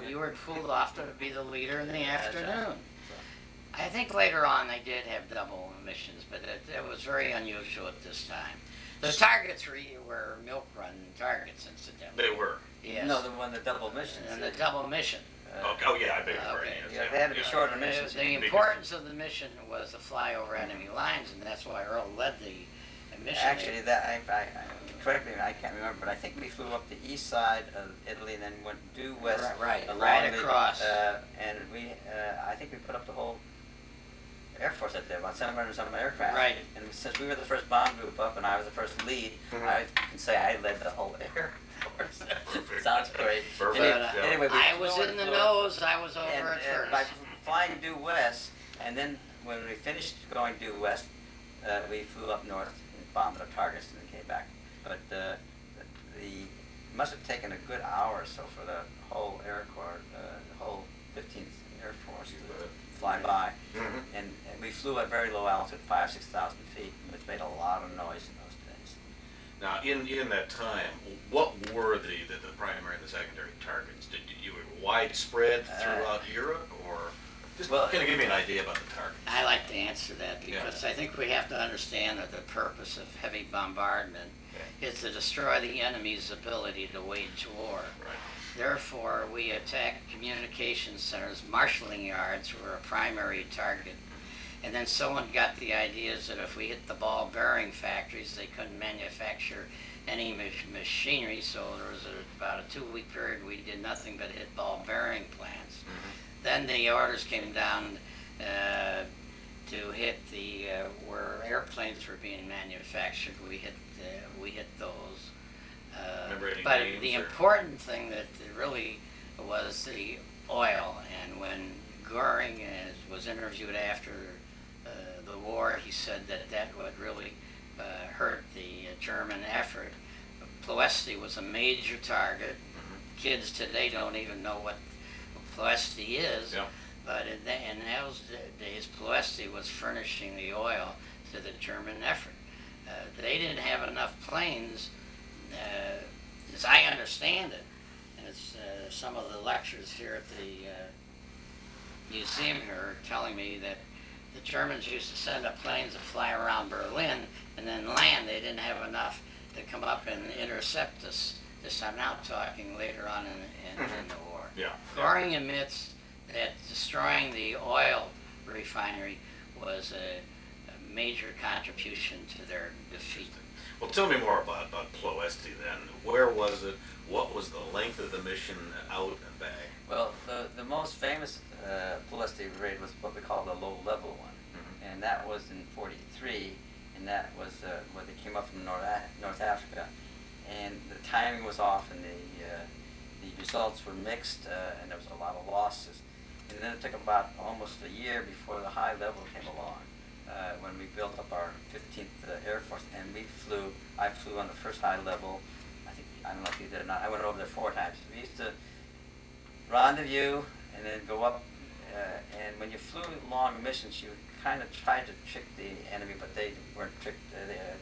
You were pulled off to be the leader in the That's right. afternoon. I think later on they did have double missions, but it was very unusual at this time. The targets were milk run targets, incidentally. They were. Yes. No, the double missions. And the double mission. Oh, yeah, I beg your pardon. Okay. Yes, Yeah, they had to be shorter The missions. importance of the mission was to fly over enemy lines, and that's why Earl led the mission. Actually, correct me, I can't remember, but I think we flew up the east side of Italy and then went due west. Right along across. And I think we put up the whole Air Force up there, about 700 some aircraft. Right. And since we were the first bomb group up and I was the first lead, I can say I led the whole Air Force. Perfect. Sounds great. Perfect. Anyway, we I was flew in the flew- nose. I was over and, at first. by flying due west, and then when we finished going due west, we flew up north and bombed our targets and then came back. But the it must have taken a good hour or so for the whole Air Corps, the whole 15th Air Force to fly by. And we flew at very low altitude, 5,000 to 6,000 feet, which made a lot of noise in those days. Now, in that time, what were the primary and the secondary targets? Did you were widespread throughout Europe, or just kind of give me an idea about the targets? I like to answer that because I think we have to understand that the purpose of heavy bombardment is to destroy the enemy's ability to wage war. Right. Therefore, we attacked communication centers. Marshalling yards were a primary target. And then someone got the ideas that if we hit the ball bearing factories, they couldn't manufacture any machinery, so there was about a 2-week period we did nothing but hit ball bearing plants. Then the orders came down to hit the where airplanes were being manufactured. We hit those. But the important thing that really was the oil, and when Goering was interviewed after the war, he said that would really hurt the German effort. Ploesti was a major target. Kids today don't even know what Ploesti is, but in those days, Ploesti was furnishing the oil to the German effort. They didn't have enough planes, as I understand it, and it's some of the lectures here at the museum here are telling me that the Germans used to send up planes to fly around Berlin and then land. They didn't have enough to come up and intercept us. This I'm now talking later on in the war. Goring admits that destroying the oil refinery was a major contribution to their defeat. Well, tell me more about Ploesti then. Where was it? What was the length of the mission out and back? Well, the most famous Ploesti raid was what we call the low-level one, and that was in '43, and that was where they came up from North Africa, and the timing was off, and the results were mixed, and there was a lot of losses. And then it took about almost a year before the high level came along, when we built up our 15th Air Force, and I flew on the first high level. I don't know if you did or not. I went over there 4 times. We used to rendezvous and then go up, and when you flew long missions, you kind of tried to trick the enemy, but they weren't tricked.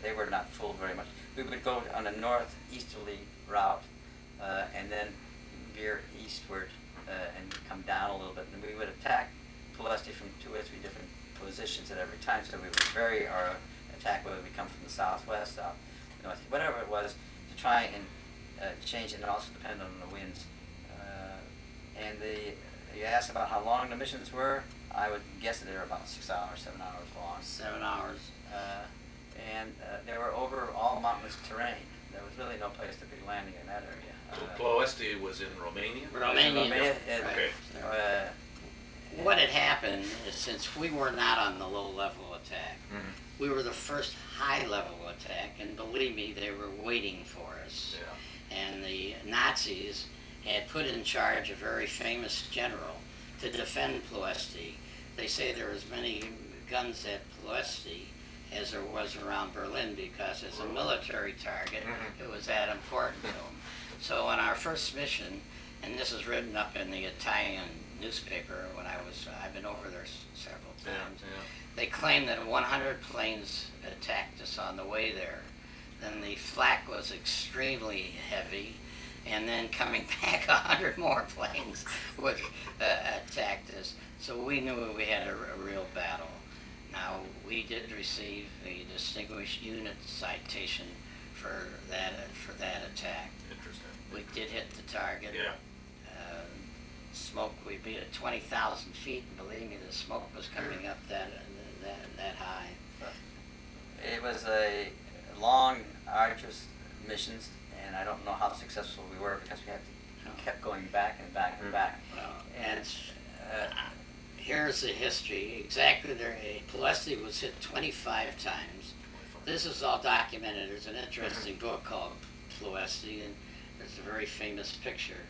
They were not fooled very much. We would go on a northeasterly route, and then veer eastward and come down a little bit, and we would attack Ploesti from 2 or 3 different positions at every time. So we would vary our attack, whether we come from the southwest, south, north, whatever it was, to try and change it, and also depend on the winds. And you asked about how long the missions were. I would guess that they were about 6 hours, 7 hours long. 7 hours. And they were over all mountainous terrain. There was really no place to be landing in that area. Ploesti was in Romania? Romania. Okay. What had happened is, since we were not on the low-level attack, we were the first high-level attack, and believe me, they were waiting for us. And the Nazis had put in charge a very famous general to defend Ploesti. They say there was many guns at Ploesti as there was around Berlin, because as a military target, it was that important to them. So on our first mission, and this is written up in the Italian newspaper when I've been over there several times, they claim that 100 planes attacked us on the way there. Then the flak was extremely heavy, and then coming back 100 more planes which attacked us. So we knew we had a real battle. Now, we did receive a distinguished unit citation for that attack. Interesting. We did hit the target. Smoke, we beat at 20,000 feet, and believe me, the smoke was coming up that high. It was a long, arduous missions, and I don't know how successful we were, because we kept going back and back and back. And here's the history. Exactly, Ploesti was hit 25 times. This is all documented. There's an interesting book called Ploesti, and there's a very famous picture.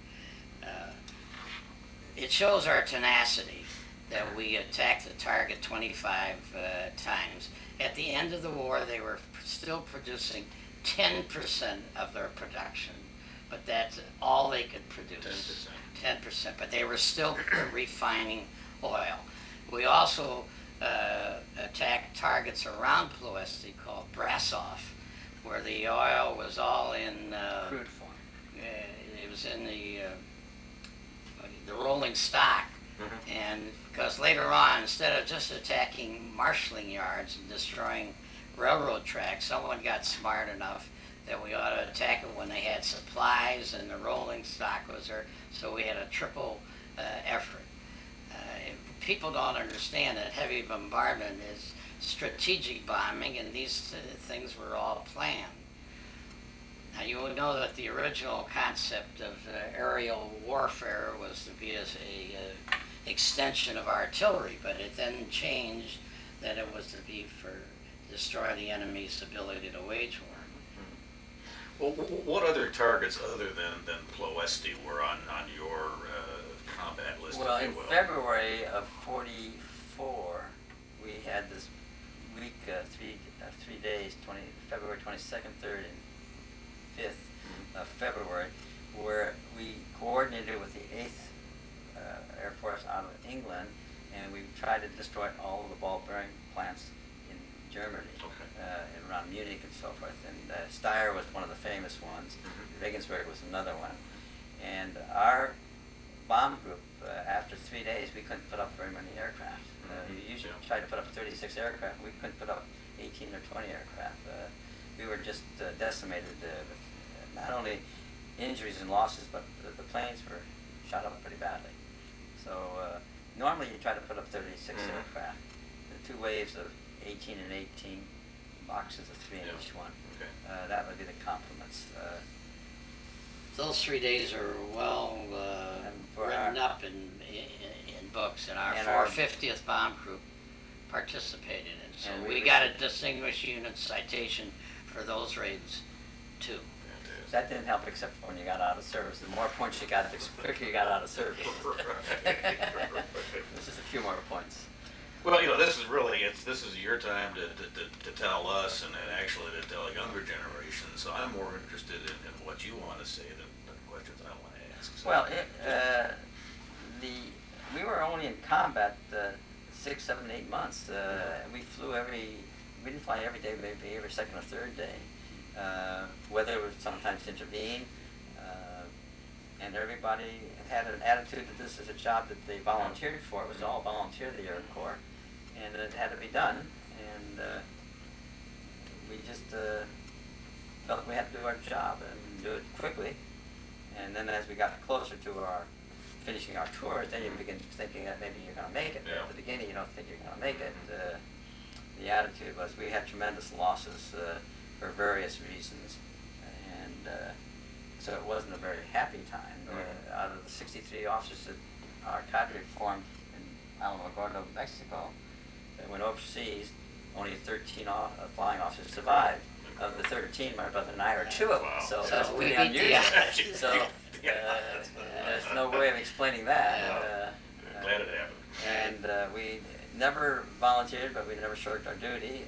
It shows our tenacity. that we attacked the target 25 times. At the end of the war, they were still producing 10% of their production, but that's all they could produce. 10%, but they were still refining oil. We also attacked targets around Ploesti called Brasov, where the oil was all in Crude form. it was in the rolling stock. And because later on, instead of just attacking marshalling yards and destroying railroad tracks, someone got smart enough that we ought to attack it when they had supplies and the rolling stock was there. So we had a triple effort. People don't understand that heavy bombardment is strategic bombing, and these things were all planned. Now you will know that the original concept of aerial warfare was to be as a extension of artillery, but it then changed that it was to be for destroy the enemy's ability to wage war. Well, what other targets other than Ploesti were on your combat list? Well, if you in will? February of '44, we had this week, 3 days, February 22nd, 3rd, and 5th of February, where we coordinated with the 8th Air Force out of England, and we tried to destroy all of the ball bearing plants in Germany, around Munich and so forth. And Steyr was one of the famous ones. Regensburg was another one. And our bomb group, after 3 days, we couldn't put up very many aircraft. You usually try to put up 36 aircraft. We couldn't put up 18 or 20 aircraft. We were just decimated with not only injuries and losses, but the planes were shot up pretty badly. So normally you try to put up 36 aircraft. The 2 waves of 18 and 18 boxes of 3 in each one. That would be the complements. Those 3 days are well written up in books, and our 450th Bomb Group participated in it. So we got a Distinguished Unit Citation for those raids, too. That didn't help except for when you got out of service. The more points you got, the quicker you got out of service. This is a few more points. Well, this is your time to tell us and actually to tell a younger generation. So I'm more interested in what you want to say than the questions I want to ask. So. Well, we were only in combat 6, 7, 8 months. We didn't fly every day, maybe every second or third day. Weather would sometimes intervene, and everybody had an attitude that this is a job that they volunteered for. It was all volunteer, the Air Corps, and it had to be done. And we just felt we had to do our job and do it quickly. And then as we got closer to finishing our tours, then you begin thinking that maybe you're going to make it. But at the beginning, you don't think you're going to make it. The attitude was we had tremendous losses for various reasons, and so it wasn't a very happy time. Out of the 63 officers that our cadre formed in Alamogordo, Mexico, that went overseas, only 13 flying officers survived. Of the 13, my brother and I are 2 of them, so that's pretty unusual. So there's no way of explaining that. Glad it happened. And we never volunteered, but we never shirked our duty.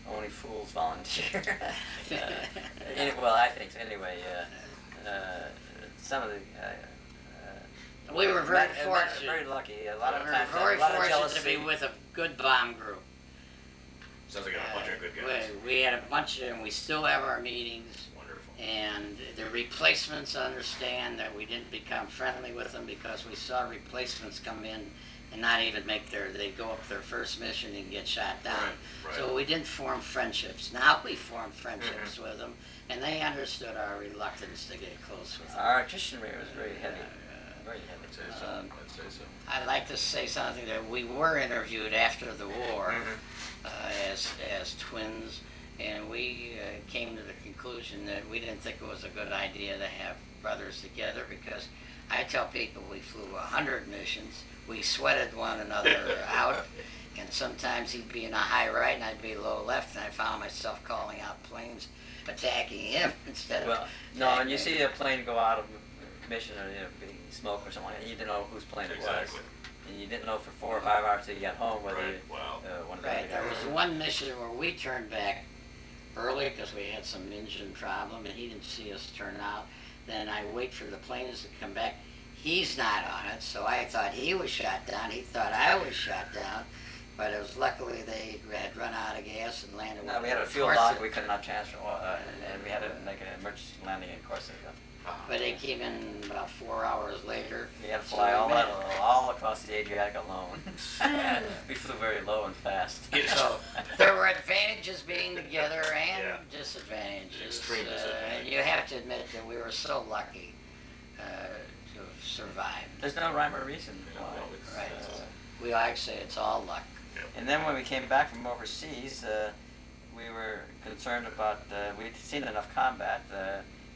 Only fools volunteer. Well, I think so. Anyway, some of the we were very fortunate. Very lucky. A lot of times, very a lot of fortunate jealousy. to be with a good bomb group. Sounds like a bunch of good guys. We had a bunch of, and we still have our meetings. Wonderful. And the replacements understand that we didn't become friendly with them because we saw replacements come in and not even they go up their first mission and get shot down. Right. So we didn't form friendships. Now we form friendships with them, and they understood our reluctance to get close with them. Our attrition rate was very heavy. Very heavy. I'd say so. I'd like to say something that we were interviewed after the war as twins, and we came to the conclusion that we didn't think it was a good idea to have brothers together because I tell people we flew 100 missions. We sweated one another out, and sometimes he'd be in a high right and I'd be low left, and I found myself calling out planes attacking him instead of... Well, no, and you see a plane go out of mission or being smoke or something like that, you didn't know whose plane it was. Exactly. and you didn't know for 4 or 5 hours till you got home whether Right. Wow. one of the Right, there other was guys. one mission where we turned back early because we had some engine problem and he didn't see us turn out. Then I wait for the planes to come back. He's not on it, so I thought he was shot down. He thought I was shot down, but it was luckily they had run out of gas and landed. No, we had a fuel lock we could not transfer, and we had to make an emergency landing in Corsica. But they came in about 4 hours later. We had to so fly we made it. all across the Adriatic alone. We flew very low and fast. So there were advantages being together and Yeah. disadvantages. Extreme And disadvantages. you have to admit that we were so lucky to have survived. There's no rhyme or reason why. No, it's, Right. We like to say it's all luck. And then when we came back from overseas, we were concerned about, we'd seen enough combat,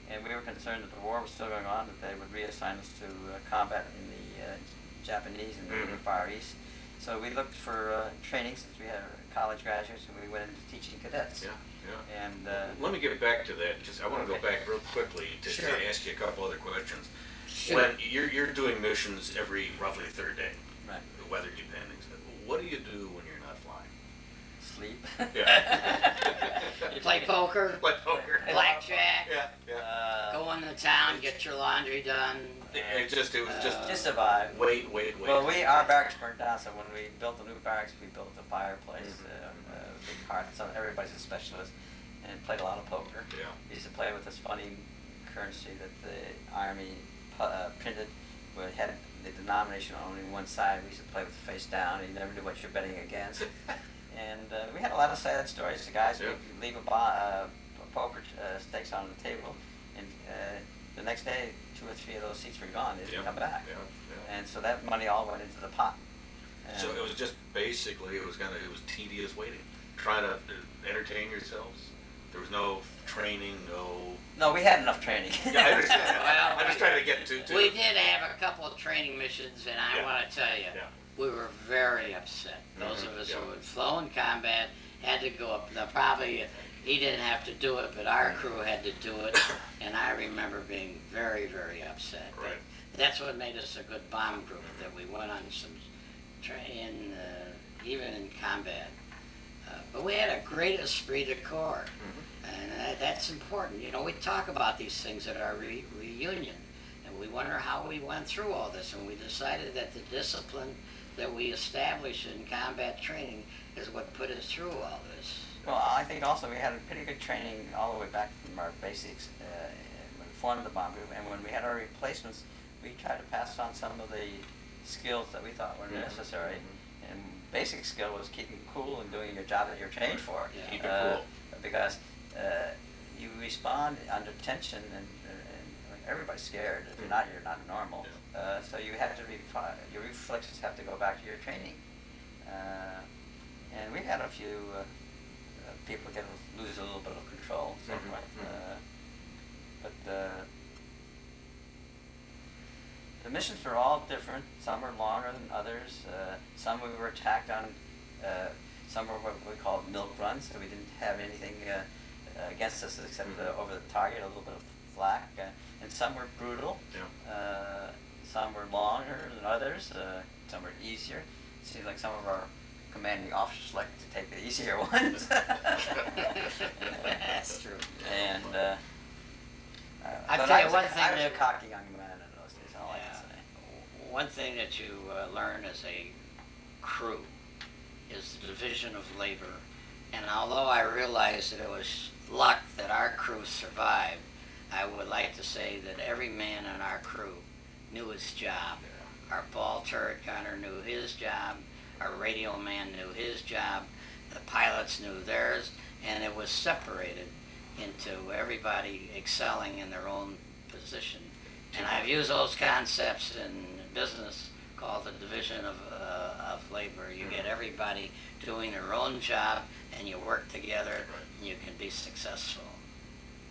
and we were concerned that the war was still going on, that they would reassign us to combat in the Japanese and the Far East. So we looked for training, since we had college graduates, and we went into teaching cadets. Yeah, yeah. And Let me get back to that. Just I want to go Okay. back real quickly to Sure. ask you a couple other questions. Sure. When you're doing missions every roughly third day, right, the weather depending, what do you do when you're not flying? sleep. Yeah. You play poker, Play poker. blackjack, Yeah, yeah. go into town, get your laundry done. It was just Just survive. wait. Well, our barracks burned down, so when we built the new barracks, we built a fireplace, a big hearth. So everybody's a specialist, and played a lot of poker. Yeah. We used to play with this funny currency that the Army printed, where it had the denomination on only one side. We used to play with the face down, and you never knew what you're betting against. And we had a lot of sad stories. The guys Yeah. would leave poker stakes on the table, and the next day, 2 or 3 of those seats were gone. They didn't Yeah. come back. Yeah, yeah. And so that money all went into the pot. So it was just basically it was tedious waiting, trying to entertain yourselves. There was no training, no. No, we had enough training. Yeah, I understand. Well, I'm just trying to get to. We did have a couple of training missions, and I Yeah. want to tell you, Yeah. we were very upset. Those of us Yeah. who had flown combat had to go up. Now, probably he didn't have to do it, but our crew had to do it, and I remember being very, very upset. But Right. that's what made us a good bomb group, that we went on some training, even in combat. But we had a great esprit de corps, and that's important. You know, we talk about these things at our reunion, and we wonder how we went through all this, and we decided that the discipline that we established in combat training is what put us through all this. Well, I think also we had a pretty good training all the way back from our basics when we formed the bomb group, and when we had our replacements, we tried to pass on some of the skills that we thought were necessary. And basic skill was keeping cool and doing your job that you're trained for. Yeah. Keep it cool. Because you respond under tension, and everybody's scared. If you're not normal. So you have to your reflexes have to go back to your training. And we had a few people lose a little bit of control and so forth. But the missions were all different. Some were longer than others. Some we were attacked on. Some were what we called milk runs, so we didn't have anything against us except over the target, a little bit of flak. And some were brutal. Yeah. Some were longer than others. Some were easier. It seems like some of our commanding officers like to take the easier ones. That's true. And I'll but tell you was one a- thing I was a that- cocky young man in those days. All I can Yeah. say. One thing that you learn as a crew is the division of labor. And although I realize that it was luck that our crew survived, I would like to say that every man in our crew knew his job. Our ball turret gunner knew his job. Our radio man knew his job. The pilots knew theirs. And it was separated into everybody excelling in their own position. And I've used those concepts in business called the division of labor. You get everybody doing their own job, and you work together, and you can be successful.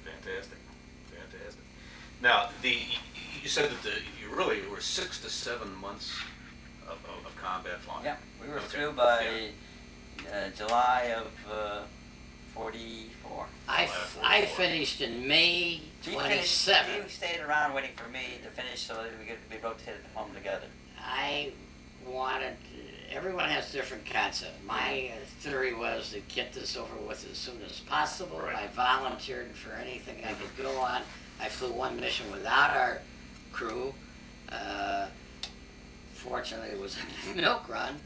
Fantastic. Now, you said that you really were 6 to 7 months of combat flying. Yeah, we were Okay. through by July of 44. I finished in May 27. He stayed around waiting for me to finish so that we could be rotated home together. I wanted, everyone has different concept. My theory was to get this over with as soon as possible. Right. I volunteered for anything I could go on. I flew one mission without our crew. Fortunately, it was a milk run.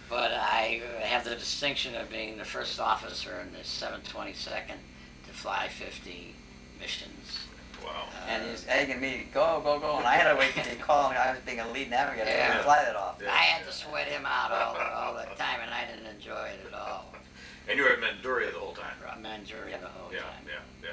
But I have the distinction of being the first officer in the 722nd to fly 50 missions. Wow. And he was egging me, go, go, go, and I had to wait till he called. I was being a lead navigator. Yeah. To fly that off. Yeah. I had to sweat him out all the time, and I didn't enjoy it at all. And you were at Manduria the whole time. Manchuria the whole Yeah, time. yeah, yeah.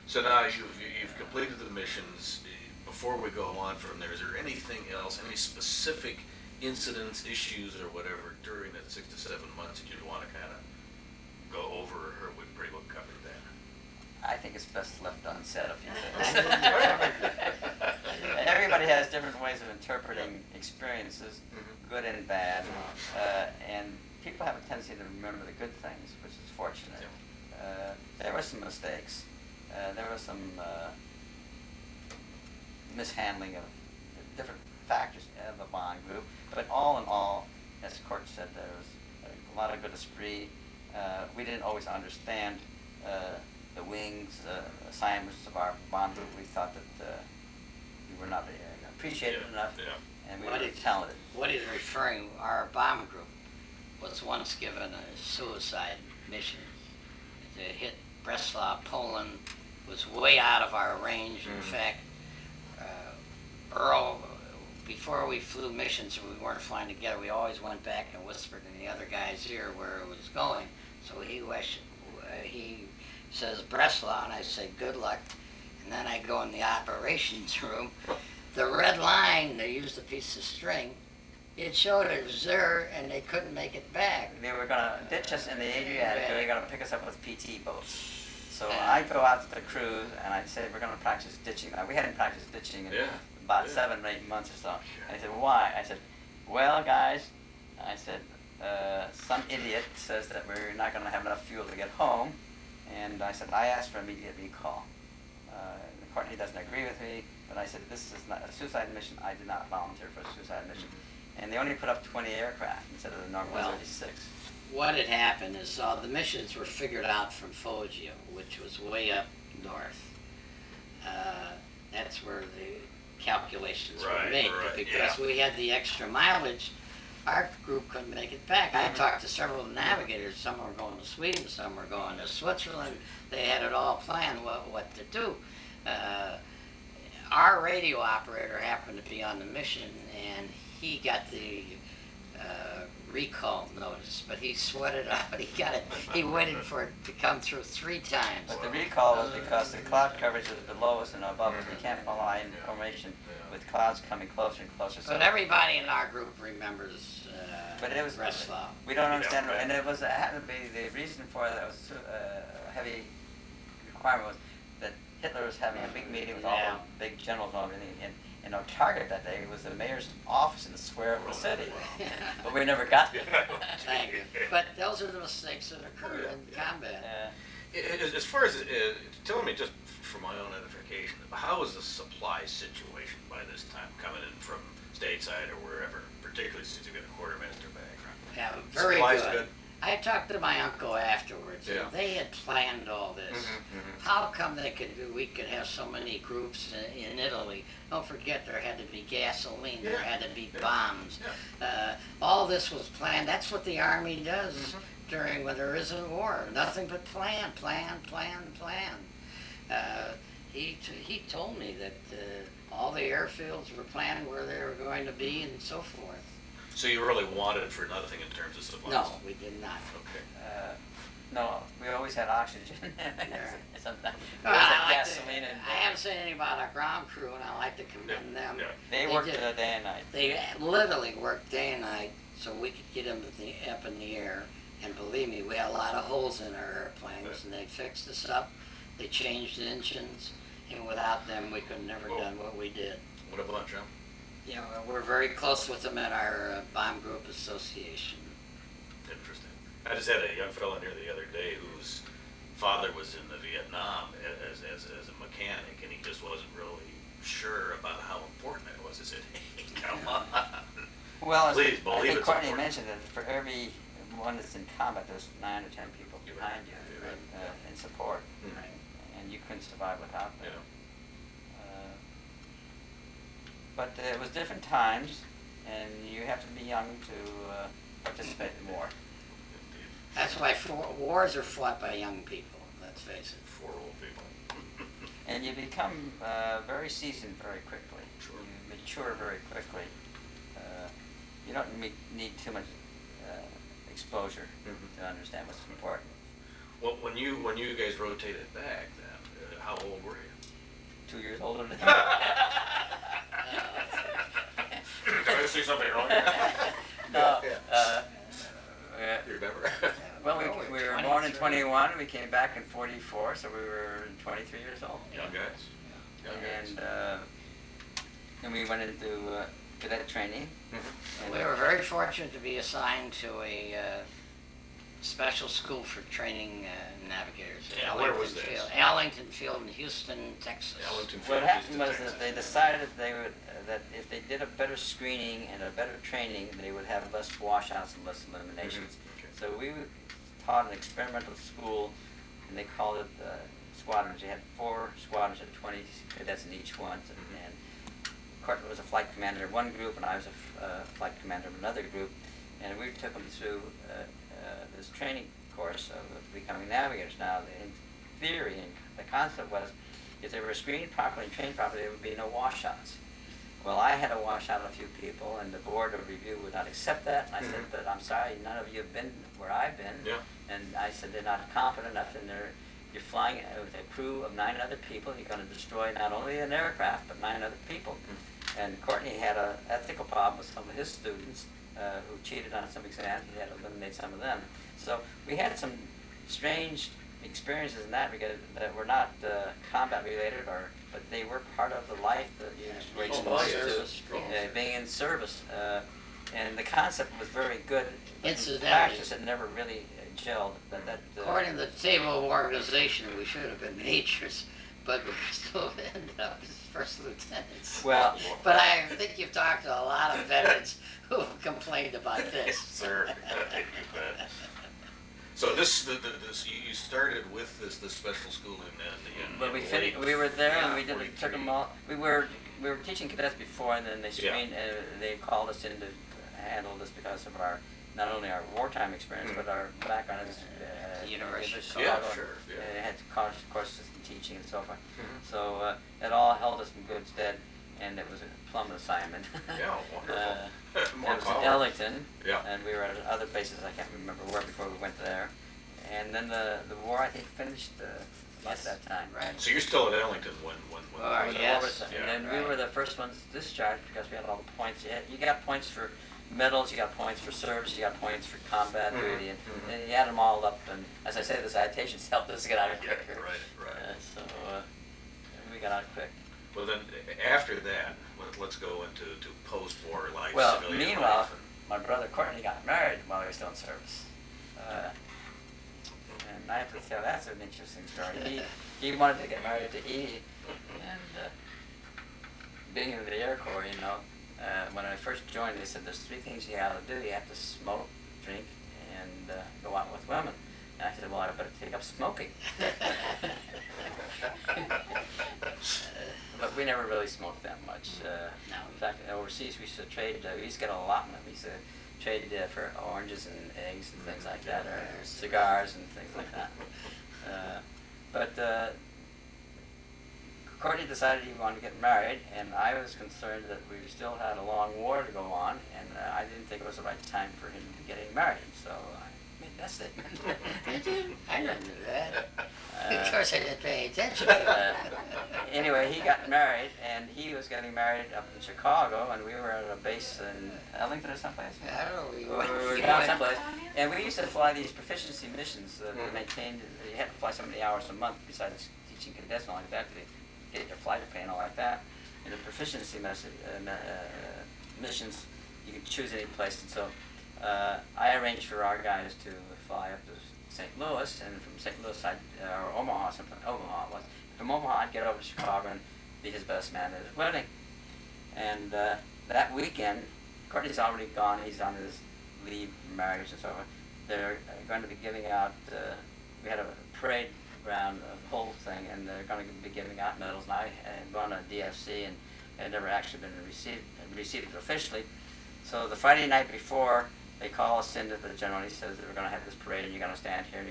So now you've completed the missions. Before we go on from there, is there anything else, any specific incidents, issues, or whatever during that 6 to 7 months that you'd want to kind of go over, or we pretty well covered that? I think it's best left unsaid a few things. Everybody has different ways of interpreting experiences, good and bad, and people have a tendency to remember the good things, which is fortunate. There were some mistakes. There was some mishandling of different factors of the bond group, but all in all, as Court said, there was a lot of good esprit. We didn't always understand the wings assignments of our bond group. We thought that we were not appreciated enough, and we were talented. What he's referring, our bomb group was once given a suicide mission to hit Breslau, Poland. Was way out of our range. In fact, Earl, before we flew missions, we weren't flying together, we always went back and whispered in the other guy's ear where it was going. So he says Breslau, and I say good luck, and then I go in the operations room. The red line, they used a piece of string, it showed it was there, and they couldn't make it back. They were going to ditch us in the Adriatic, they were going to pick us up with PT boats. So I'd go out to the cruise, and I'd say, we're going to practice ditching. Now, we hadn't practiced ditching in about 7 or 8 months or so. And I said, why? I said, well, guys, I said, some idiot says that we're not going to have enough fuel to get home. And I said, I asked for immediate recall. Courtney doesn't agree with me, but I said, this is not a suicide mission. I did not volunteer for a suicide mission. And they only put up 20 aircraft instead of the normal 36. What had happened is the missions were figured out from Foggia, which was way up north. That's where the calculations were made. But because we had the extra mileage, our group couldn't make it back. I talked to several navigators. Some were going to Sweden, some were going to Switzerland. They had it all planned what to do. Our radio operator happened to be on the mission, and he got the recall notice, but he sweated out. He got it. He waited for it to come through 3 times. But the recall was because the cloud coverage was below us and above us. We can't follow information with clouds coming closer and closer. But everybody in our group remembers but it was Breslau. We don't understand, and it happened to be the reason for that was a heavy requirement was that Hitler was having a big meeting with all the big generals and everything, and our target that day was the mayor's office in the square of the city. But we never got there. Thank you. But those are the mistakes that occur in combat. As far as, tell me just for my own edification, how was the supply situation by this time coming in from stateside or wherever, particularly since you got a quartermaster background? Yeah, very Supplies good. I talked to my uncle afterwards, and they had planned all this. How come we could have so many groups in Italy? Don't forget, there had to be gasoline, there had to be bombs. All this was planned. That's what the Army does during when there isn't war. Nothing but plan, plan, plan, plan. He told me that all the airfields were planned where they were going to be and so forth. So you really wanted for nothing in terms of supplies? No, we did not. Okay. No, we always had oxygen. Sometimes we Well, always I had gasoline. I haven't said anything about our ground crew, and I like to commend them. They worked day and night. They literally worked day and night so we could get them up in the air. And believe me, we had a lot of holes in our airplanes, and they fixed us up. They changed engines, and without them, we could have never done what we did. What a bunch, huh? Yeah, we're very close with them in our bomb group association. Interesting. I just had a young fellow here the other day whose father was in the Vietnam as a mechanic, and he just wasn't really sure about how important it was. I said, hey, come on. Well, Please I believe think it's Courtney important. mentioned that for every one that's in combat, there's 9 or 10 people You're behind right. you You're right. in support, Mhm. and you couldn't survive without them. Yeah. But it was different times, and you have to be young to participate in war. Indeed. That's why wars are fought by young people, let's face it. 4 old people. And you become very seasoned very quickly. Sure. You mature very quickly. You don't need too much exposure Mhm. to understand what's important. Well, when you guys rotated back, then how old were you? 2 years older than Did I say something wrong? No. You remember? Well, Oh, we were 23. born in 21. We came back in 44, so we were 23 years old. Young guys. Young guys. And we went into cadet training. Mhm. We were very fortunate to be assigned to a special school for training navigators. Yeah, where was this? Arlington Field in Houston, Texas. Arlington What Field, happened Houston, was Texas. that they decided they would that if they did a better screening and a better training, they would have less washouts and less eliminations. Mhm. Okay. So we taught an experimental school, and they called it squadrons. You had 4 squadrons, had 20 cadets in each one, and Courtney was a flight commander of one group, and I was a flight commander of another group, and we took them through this training course of becoming navigators. Now, in theory, and the concept was, if they were screened properly and trained properly, there would be no washouts. Well, I had to wash out a few people, and the board of review would not accept that. And I said, but I'm sorry, none of you have been where I've been. Yeah. And I said, they're not competent enough, and you're flying with a crew of 9 other people. You're going to destroy not only an aircraft, but 9 other people. And Courtney had an ethical problem with some of his students who cheated on some exams. He had to eliminate some of them. So we had some strange experiences in that regard that were not combat related, but they were part of the life that you were exposed to, being in service. And the concept was very good. But in Incidentally, practice, it never really gelled. according to the table of organization, we should have been majors, but we still ended up as first lieutenants. Well, But I think you've talked to a lot of veterans who have complained about this. Sir. You bet. So you started with this special school in but late- we were there, and we yeah, took 43. them all. We were teaching cadets before, and then they screened. They called us in to handle this because of not only our wartime experience, but our background as University. Chicago. Yeah, sure, yeah. Had courses in teaching and so forth. So it all held us in good stead, and it was a plum assignment. Yeah, wonderful. More It was in power. Ellington, Yeah. and we were at other places. I can't remember where before we went there. And then the war, I think, finished at that time. Right. So you're still at Ellington when Oh, It was yes. overtime. Yeah. And we were the first ones discharged because we had all the points. You got points for medals, you got points for service, you got points for combat duty, and you add them all up. And as I say, the citations helped us get out Yeah, quicker. right. So we got out quick. Well, then after that, let's go into post-war life. Well, civilian meanwhile, life, my brother Courtney got married while he was still in service. And I have to tell, that's an interesting story. He wanted to get married to Edie, and being in the Air Corps, when I first joined, they said there's 3 things you have to do. You have to smoke, drink, and go out with women. And I said, well, I better take up smoking. But we never really smoked that much. No. In fact, overseas we used to trade. We used to get a allotment. We used to trade for oranges and eggs and things like that, or cigars and things like that. But Courtney decided he wanted to get married, and I was concerned that we still had a long war to go on, and I didn't think it was the right time for him to be getting married. So I made that statement. Did you? I didn't do that. Of course, I didn't pay attention. Anyway, he got married, and he was getting married up in Chicago, and we were at a base in Ellington or someplace. I don't know. We were down someplace, and we used to fly these proficiency missions that were maintained. You had to fly so many hours a month besides teaching cadets and all like that to get your flight pay and all like that. And the proficiency missions, you could choose any place. And so I arranged for our guys to fly up to St. Louis, and from St. Louis, or Omaha, Omaha it was. From Omaha, I'd get over to Chicago and be his best man at his wedding. And that weekend, of Courtney's already gone. He's on his leave, marriage and so on. They're going to be giving out, we had a parade around the whole thing, and they're going to be giving out medals. And I had gone to DFC and had never actually been received it officially. So the Friday night before, they call us into the general. He says that we're going to have this parade, and you're going to stand here.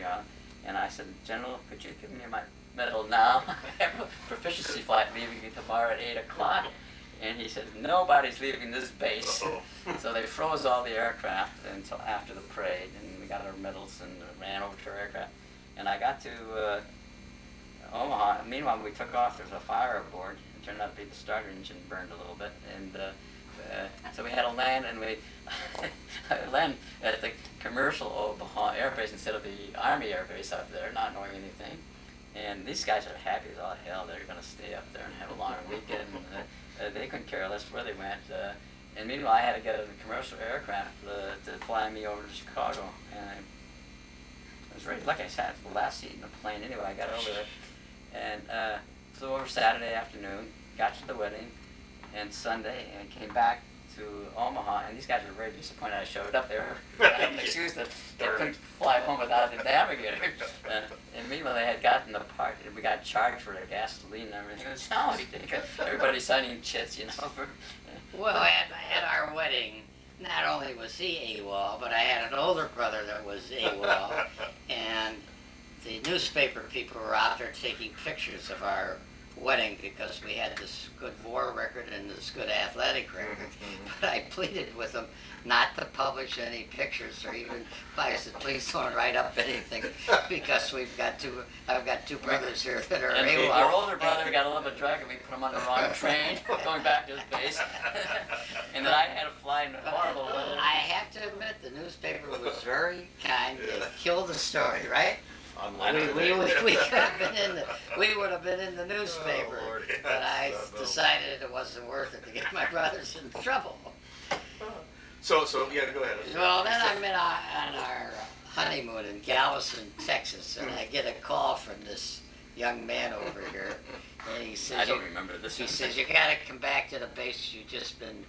And I said, General, could you give me my medal now? I have a proficiency flight leaving tomorrow at 8 o'clock. And he said, nobody's leaving this base. So they froze all the aircraft until after the parade, and we got our medals and ran over to our aircraft. And I got to Omaha. Meanwhile, we took off. There was a fire aboard. It turned out to be the starter engine burned a little bit. And so we had to land, and we land at the commercial Omaha Air Base instead of the Army Air Base up there, not knowing anything. And these guys are happy as all hell. They're going to stay up there and have a long weekend. They couldn't care less where they went. And meanwhile, I had to get a commercial aircraft to fly me over to Chicago. And I was very lucky. I sat in the last seat in the plane anyway. I got over there and flew over Saturday afternoon, got to the wedding, and Sunday, and came back to Omaha. And these guys were very disappointed I showed up there. I had an excuse that they couldn't fly home without the Navigator. And meanwhile, they had gotten the part. We got charged for the gasoline and everything. It was no big deal. Everybody signing chits, you know. Well, at our wedding, not only was he AWOL, but I had an older brother that was AWOL, and the newspaper people were out there taking pictures of our wedding because we had this good war record and this good athletic record. But I pleaded with them not to publish any pictures or even, I said, please don't write up anything because I've got two brothers here that are and AWOL. Our older brother got a little bit drunk and we put him on the wrong train going back to his base. And then I had to fly in horrible weather. I have to admit, the newspaper was very kind. They killed the story, right? We would have been in the newspaper, but I decided it wasn't worth it to get my brothers in trouble. So yeah, go ahead. Well, then I'm on our honeymoon in Galveston, Texas, and I get a call from this young man over here, and he says, I don't remember this. He says, you got to come back to the base. You've just been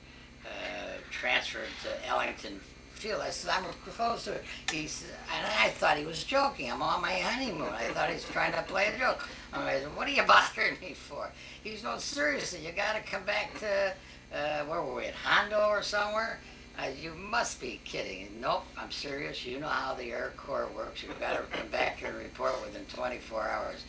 transferred to Ellington Field. I said, I'm close to it. He said, and I thought he was joking. I'm on my honeymoon. I thought he was trying to play a joke. I said, what are you bothering me for? He said, no, seriously, you got to come back to, where were we, at Hondo or somewhere? You must be kidding. Nope, I'm serious. You know how the Air Corps works. You've got to come back here and report within 24 hours.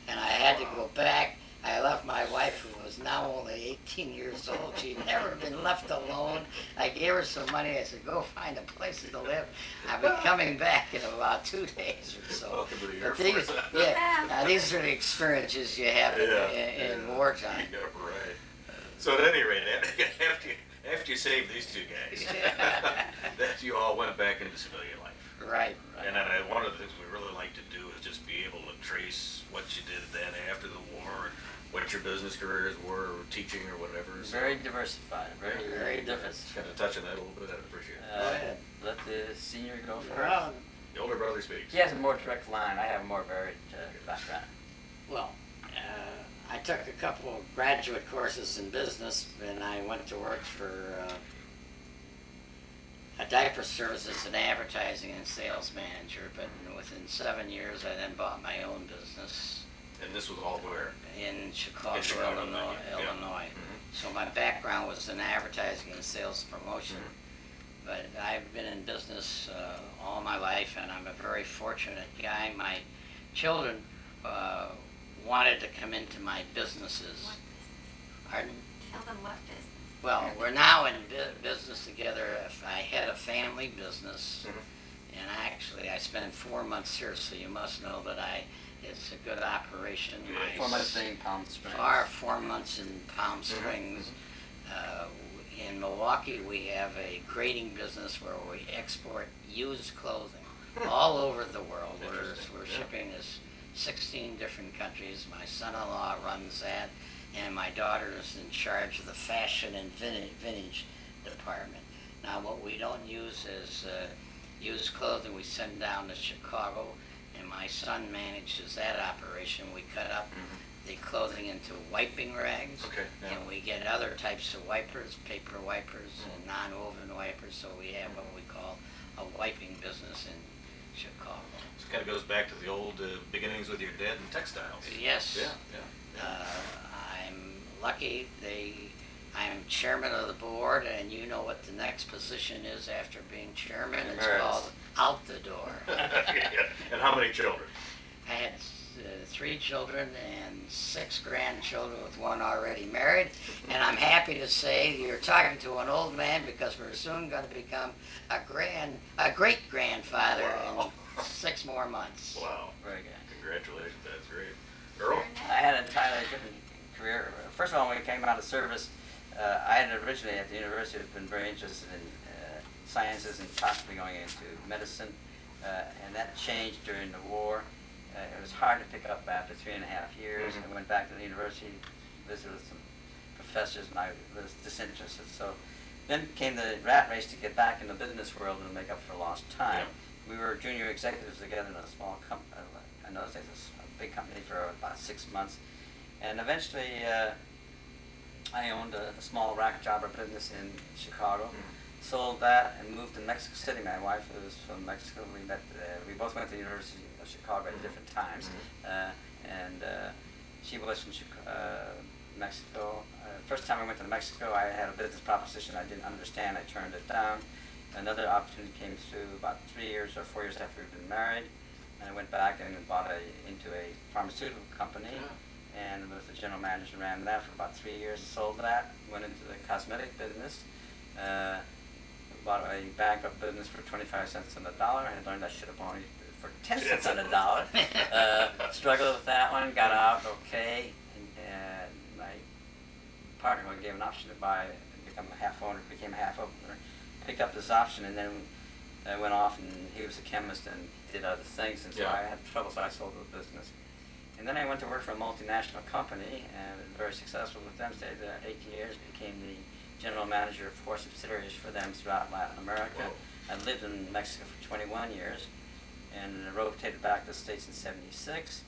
And I had to go back. I left my wife, who was now only 18 years old. She'd never been left alone. I gave her some money. I said, go find a place to live. I'll be coming back in about 2 days or so. Welcome to the Air But Force. these are the experiences you have in wartime. Yeah, right. So at any rate, after you saved these two guys, that you all went back into civilian life. Right. And then one of the things we really like to do is just be able to trace what you did then after the war, what your business careers were, or teaching or whatever. So Very diversified, very different. kind of touch on that a little bit, I'd appreciate it. Let the senior go first. Well, The older brother speaks. He has a more direct line. I have a more varied background. Well, I took a couple of graduate courses in business, and I went to work for a diaper service as an advertising and sales manager. But within 7 years, I then bought my own business. And this was all where? In Chicago, Chicago, Illinois. yeah. Illinois. Mhm. So my background was in advertising and sales promotion. But I've been in business all my life, and I'm a very fortunate guy. My children wanted to come into my businesses. What business? Pardon? Tell them what business. Well, we're now in business together. If I had a family business, and actually I spent 4 months here, so you must know that it's a good operation. Yes. 4 months in Palm Springs. 4 months in Palm Springs. In Milwaukee, we have a grading business where we export used clothing all over the world. We're shipping this 16 different countries. My son-in-law runs that, and my daughter is in charge of the fashion and vintage department. Now, what we don't use is used clothing. We send down to Chicago, and my son manages that operation. We cut up the clothing into wiping rags. Okay, yeah. And we get other types of wipers, paper wipers and non-woven wipers, so we have what we call a wiping business in Chicago. So it kind of goes back to the old beginnings with your dad in textiles. Yes. Yeah, yeah. I'm lucky I'm chairman of the board, and you know what the next position is after being chairman. It's Emeritus. called out the door. And how many children? I had 3 children and 6 grandchildren, with 1 already married, and I'm happy to say you're talking to an old man, because we're soon going to become a great grandfather Wow. in 6 more months. Wow. Very good. Congratulations, that's great. Earl? I had an entirely different career. First of all, when we came out of service, I had originally at the university been very interested in sciences and possibly going into medicine, and that changed during the war. It was hard to pick up after 3.5 years. I went back to the university, visited with some professors, and I was disinterested. So then came the rat race to get back in the business world and make up for lost time. Yeah. We were junior executives together in a small company. I noticed it was a big company for about 6 months. And eventually, I owned a small rack jobber business in Chicago. Sold that and moved to Mexico City. My wife was from Mexico. We met. We both went to the University of Chicago at different times, and she was from Mexico. First time I went to Mexico, I had a business proposition I didn't understand. I turned it down. Another opportunity came through about 3 years or 4 years after we'd been married, and I went back and bought into a pharmaceutical company. And was the general manager and ran that for about 3 years. Sold that, went into the cosmetic business, bought a bankrupt business for 25 cents on the dollar. I learned I should have bought it for 10 cents on the dollar. Struggled with that one, got out okay. And my partner gave an option to buy and become a half owner, became a half owner. Picked up this option, and then I went off, and he was a chemist and did other things, and so I had trouble, so I sold the business. And then I went to work for a multinational company and was very successful with them. Stayed there 18 years, became the general manager of 4 subsidiaries for them throughout Latin America. Whoa. I lived in Mexico for 21 years and rotated back to the States in '76.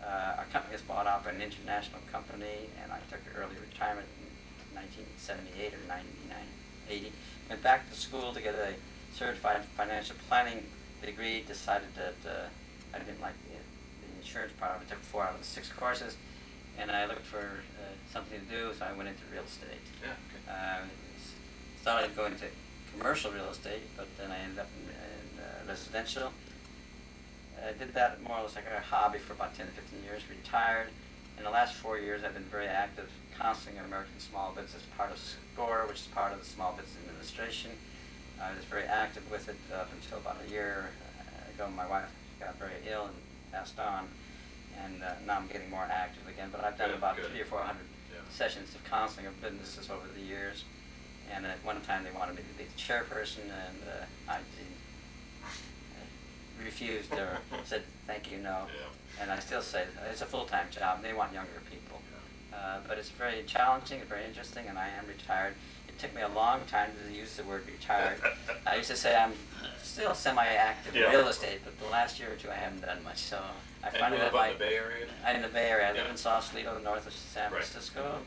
Our company was bought out by an international company, and I took an early retirement in 1978 or 1980. Went back to school to get a certified financial planning degree, decided that I didn't like the insurance part of it. Took 4 out of the 6 courses, and I looked for something to do, so I went into real estate. Yeah, okay. Started going to commercial real estate, but then I ended up in residential. I did that more or less like a hobby for about 10 to 15 years, retired. In the last 4 years, I've been very active counseling American small business, part of SCORE, which is part of the Small Business Administration. I was very active with it up until about a year ago. My wife got very ill and passed on, and now I'm getting more active again. But I've done about 300 or 400 sessions of counseling of businesses over the years. And at one time they wanted me to be the chairperson, and I refused or said thank you, no. And I still say it's a full-time job. They want younger people. But it's very challenging and very interesting, and I am retired. It took me a long time to use the word retired. I used to say I'm still semi-active in real estate, but the last year or two I haven't done much. So I And find you that live out in the Bay Area? I'm in the Bay Area. I live in Sausalito, north of San Francisco,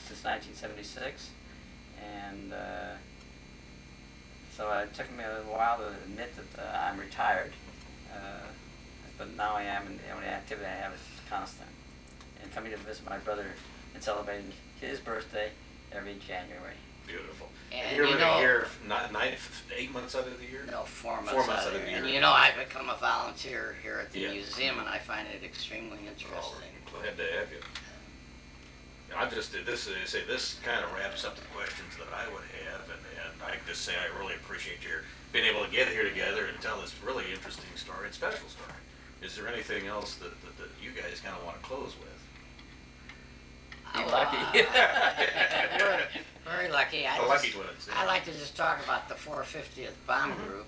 since 1976. And so it took me a while to admit that I'm retired. But now I am, and the only activity I have is constant. And coming to visit my brother and celebrating his birthday every January. Beautiful. And you're you living know- here 8 months out of the year? No, 4 months, 4 months out of the there. And year. you know, I've become a volunteer here at the Yeah. museum, and I find it extremely interesting. Glad to have you. I just did this, this kind of wraps up the questions that I would have, and I just say I really appreciate your being able to get here together and tell this really interesting story and special story. Is there anything else that you guys kind of want to close with? You're lucky. We're very lucky. The lucky twins, yeah. I like to just talk about the 450th Bomb Group.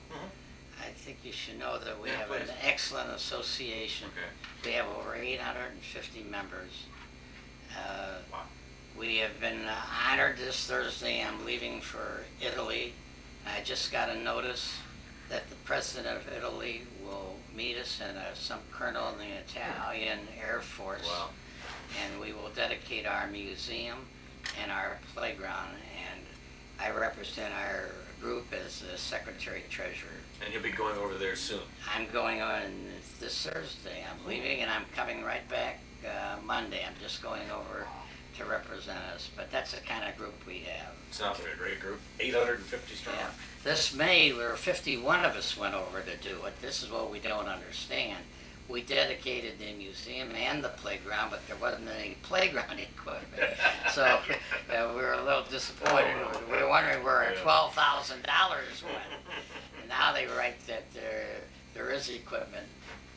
I think you should know that we have an please. excellent association. Okay. We have over 850 members. Wow. We have been honored this Thursday. I'm leaving for Italy. I just got a notice that the president of Italy will meet us and some colonel in the Italian Air Force. Wow. and we will dedicate our museum and our playground, and I represent our group as the secretary-treasurer. And you'll be going over there soon. I'm going on this Thursday. I'm leaving, and I'm coming right back Monday. I'm just going over to represent us, but that's the kind of group we have. Sounds like a great group. 850 strong. Yeah. This May, 51 of us went over to do it. This is what we don't understand. We dedicated the museum and the playground, but there wasn't any playground equipment. So we were a little disappointed. We were wondering where our $12,000 went. And now they write that there is equipment.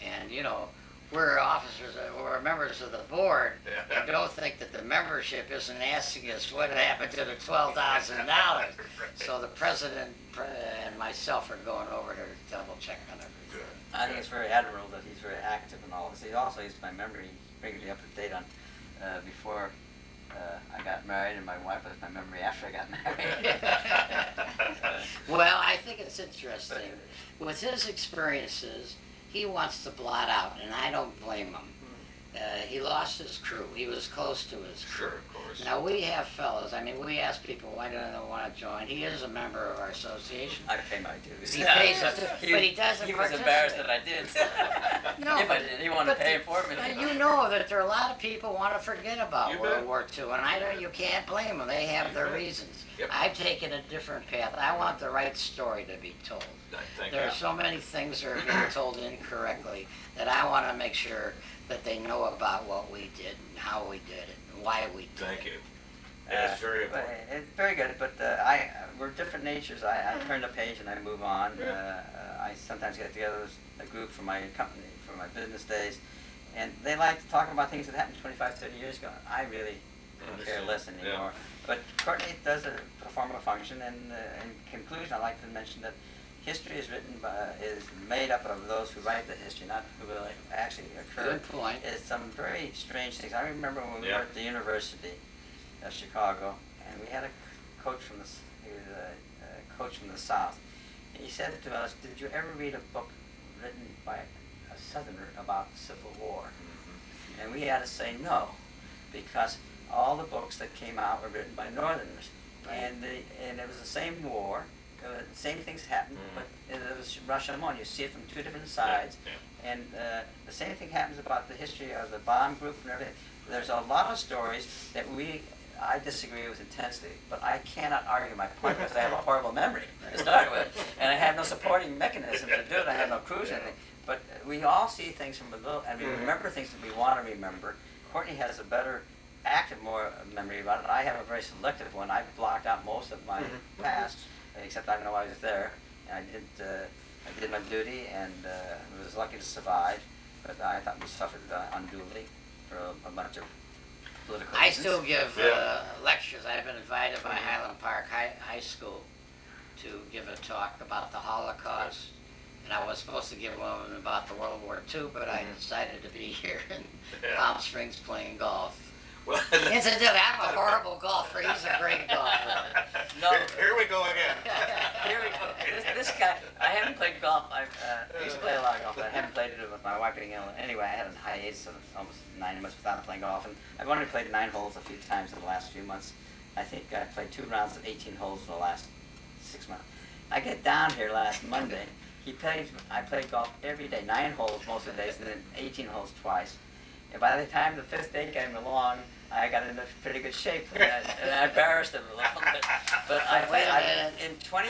And, you know, we're officers, we're members of the board, and don't think that the membership isn't asking us what happened to the $12,000. So the president and myself are going over to double check on everything. I think it's very admirable that he's very active in all this. He also is my memory, regularly up to date on before I got married, and my wife was my memory after I got married. Well, I think it's interesting. With his experiences, he wants to blot out, and I don't blame him. He lost his crew. He was close to his crew. Sure, of course. Now, we have fellows. I mean, we ask people, why don't they want to join? He is a member of our association. I pay my dues. He pays his dues, but he doesn't He was participate. embarrassed that I did. No, if I did, he wanted to pay but for me. you know that there are a lot of people want to forget about You World bet. War II, and I don't. You can't blame them. They have their reasons. Yep. I've taken a different path. I want the right story to be told. Thank There you. are so many things that are being told incorrectly that I want to make sure that they know about what we did and how we did it and why we did Thank it. you. Yeah, it's very But important. it's very good, but we're different natures. I turn the page and I move on. I sometimes get together with a group from my company, from my business days, and they like to talk about things that happened 25, 30 years ago. I really don't care less anymore. But Courtney does perform a function, and in conclusion, I'd like to mention that history is made up of those who write the history, not who will actually occur. Good point. It's some very strange things. I remember when we Yeah. were at the University of Chicago, and we had a coach from the coach from the South. And he said to us, "Did you ever read a book written by a Southerner about the Civil War?" And we had to say no, because all the books that came out were written by Northerners, and it was the same war. The same things happened, but it was Rashomon. You see it from two different sides, and the same thing happens about the history of the bomb group and everything. There's a lot of stories that I disagree with intensely, but I cannot argue my point because I have a horrible memory to start with, and I have no supporting mechanism to do it. I have no clues or anything. But we all see things from a little, and we remember things that we want to remember. Courtney has a better active more memory about it. I have a very selective one. I've blocked out most of my past, except I know I was there, and I did my duty, and was lucky to survive. But I thought we suffered unduly for a bunch of political I reasons. still give lectures. I've been invited by Highland Park High School to give a talk about the Holocaust. And I was supposed to give one about the World War II, but I decided to be here in Palm Springs playing golf. Well, Incidentally, I'm a horrible golfer. He's a great golfer. No, here we go again. here we go. This guy, I haven't played golf. I used to play a lot of golf, but I haven't played it with my wife being ill. Anyway, I had a hiatus of almost 9 months without playing golf, and I've only played 9 holes a few times in the last few months. I think I played 2 rounds of 18 holes in the last 6 months. I get down here last Monday. I played golf every day, 9 holes most of the days, and then 18 holes twice. And by the time the 5th day came along, I got into pretty good shape, and I embarrassed him a little bit. But in 20,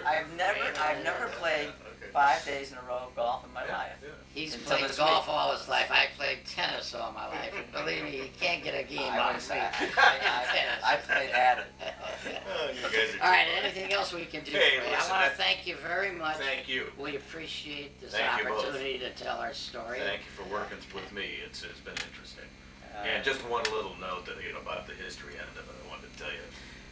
I've never played 5 days in a row of golf in my life. He's Until played this golf week. all his life. I played tennis all my life. And believe me, you can't get a game I on was- me. I played at it. Oh, you guys are All right, anything else we can do Hey, for you? listen, I want to thank you very much. Thank you. We appreciate this Thank you both. opportunity to tell our story. Thank you for working with me. It's been interesting. And just one little note that about the history end of it, I wanted to tell you.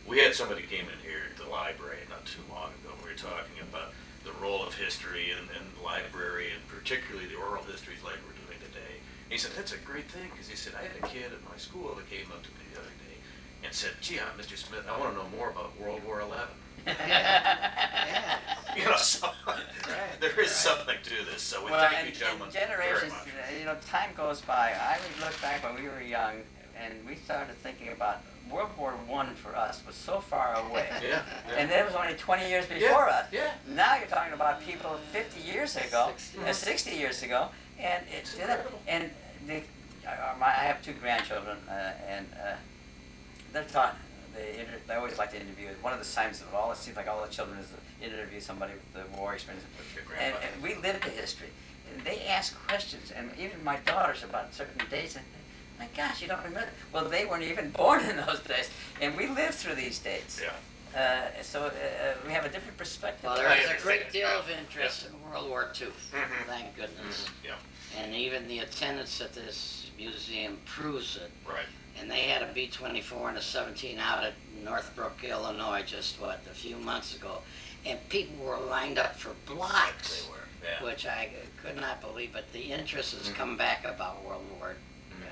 We had somebody came in here at the library not too long ago. We were talking about the role of history and the library, and particularly the oral histories like we're doing today. And he said, that's a great thing, because he said, I had a kid at my school that came up to me the other day and said, gee, Mr. Smith, I want to know more about World War XI. Yeah. You know, so there is something to this. So we Well, thank and, you, gentlemen, and very generations, much. time goes by. I would look back when we were young, and we started thinking about World War I for us was so far away. Yeah. And that was only 20 years before us. Yeah. Now you're talking about people 50 years ago, 60. 60 years ago, and It's incredible. and I have two grandchildren, and they're taught. They always like to interview. One of the signs of all, it seems like all the children is to interview somebody with the war experience. Your And, grandfather. and we live the history. And they ask questions, and even my daughters about certain dates. And my gosh, you don't remember? Well, they weren't even born in those days, and we lived through these dates. Yeah. So we have a different perspective. Well, there is a great deal of interest in World War II, Mhm. thank goodness. Yeah. And even the attendance at this museum proves it. Right. And they had a B-24 and a 17 out at Northbrook, Illinois, just a few months ago. And people were lined up for blocks, They were. Yeah. which I could not believe. But the interest has come back about World War II.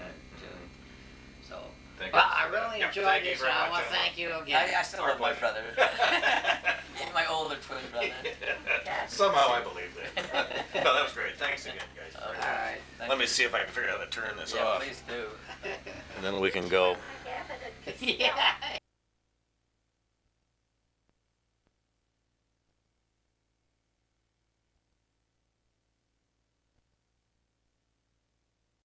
So, Thank well, you. I really Yeah, enjoyed thank you this. very I much, want to gentlemen. thank you again. I still love my brother. My older twin brother. Somehow I believe that. No, that was great. Thanks again, guys. Okay. All right. Let me see if I can figure out how to turn this Yeah, off. please do. And then we can go. Yeah.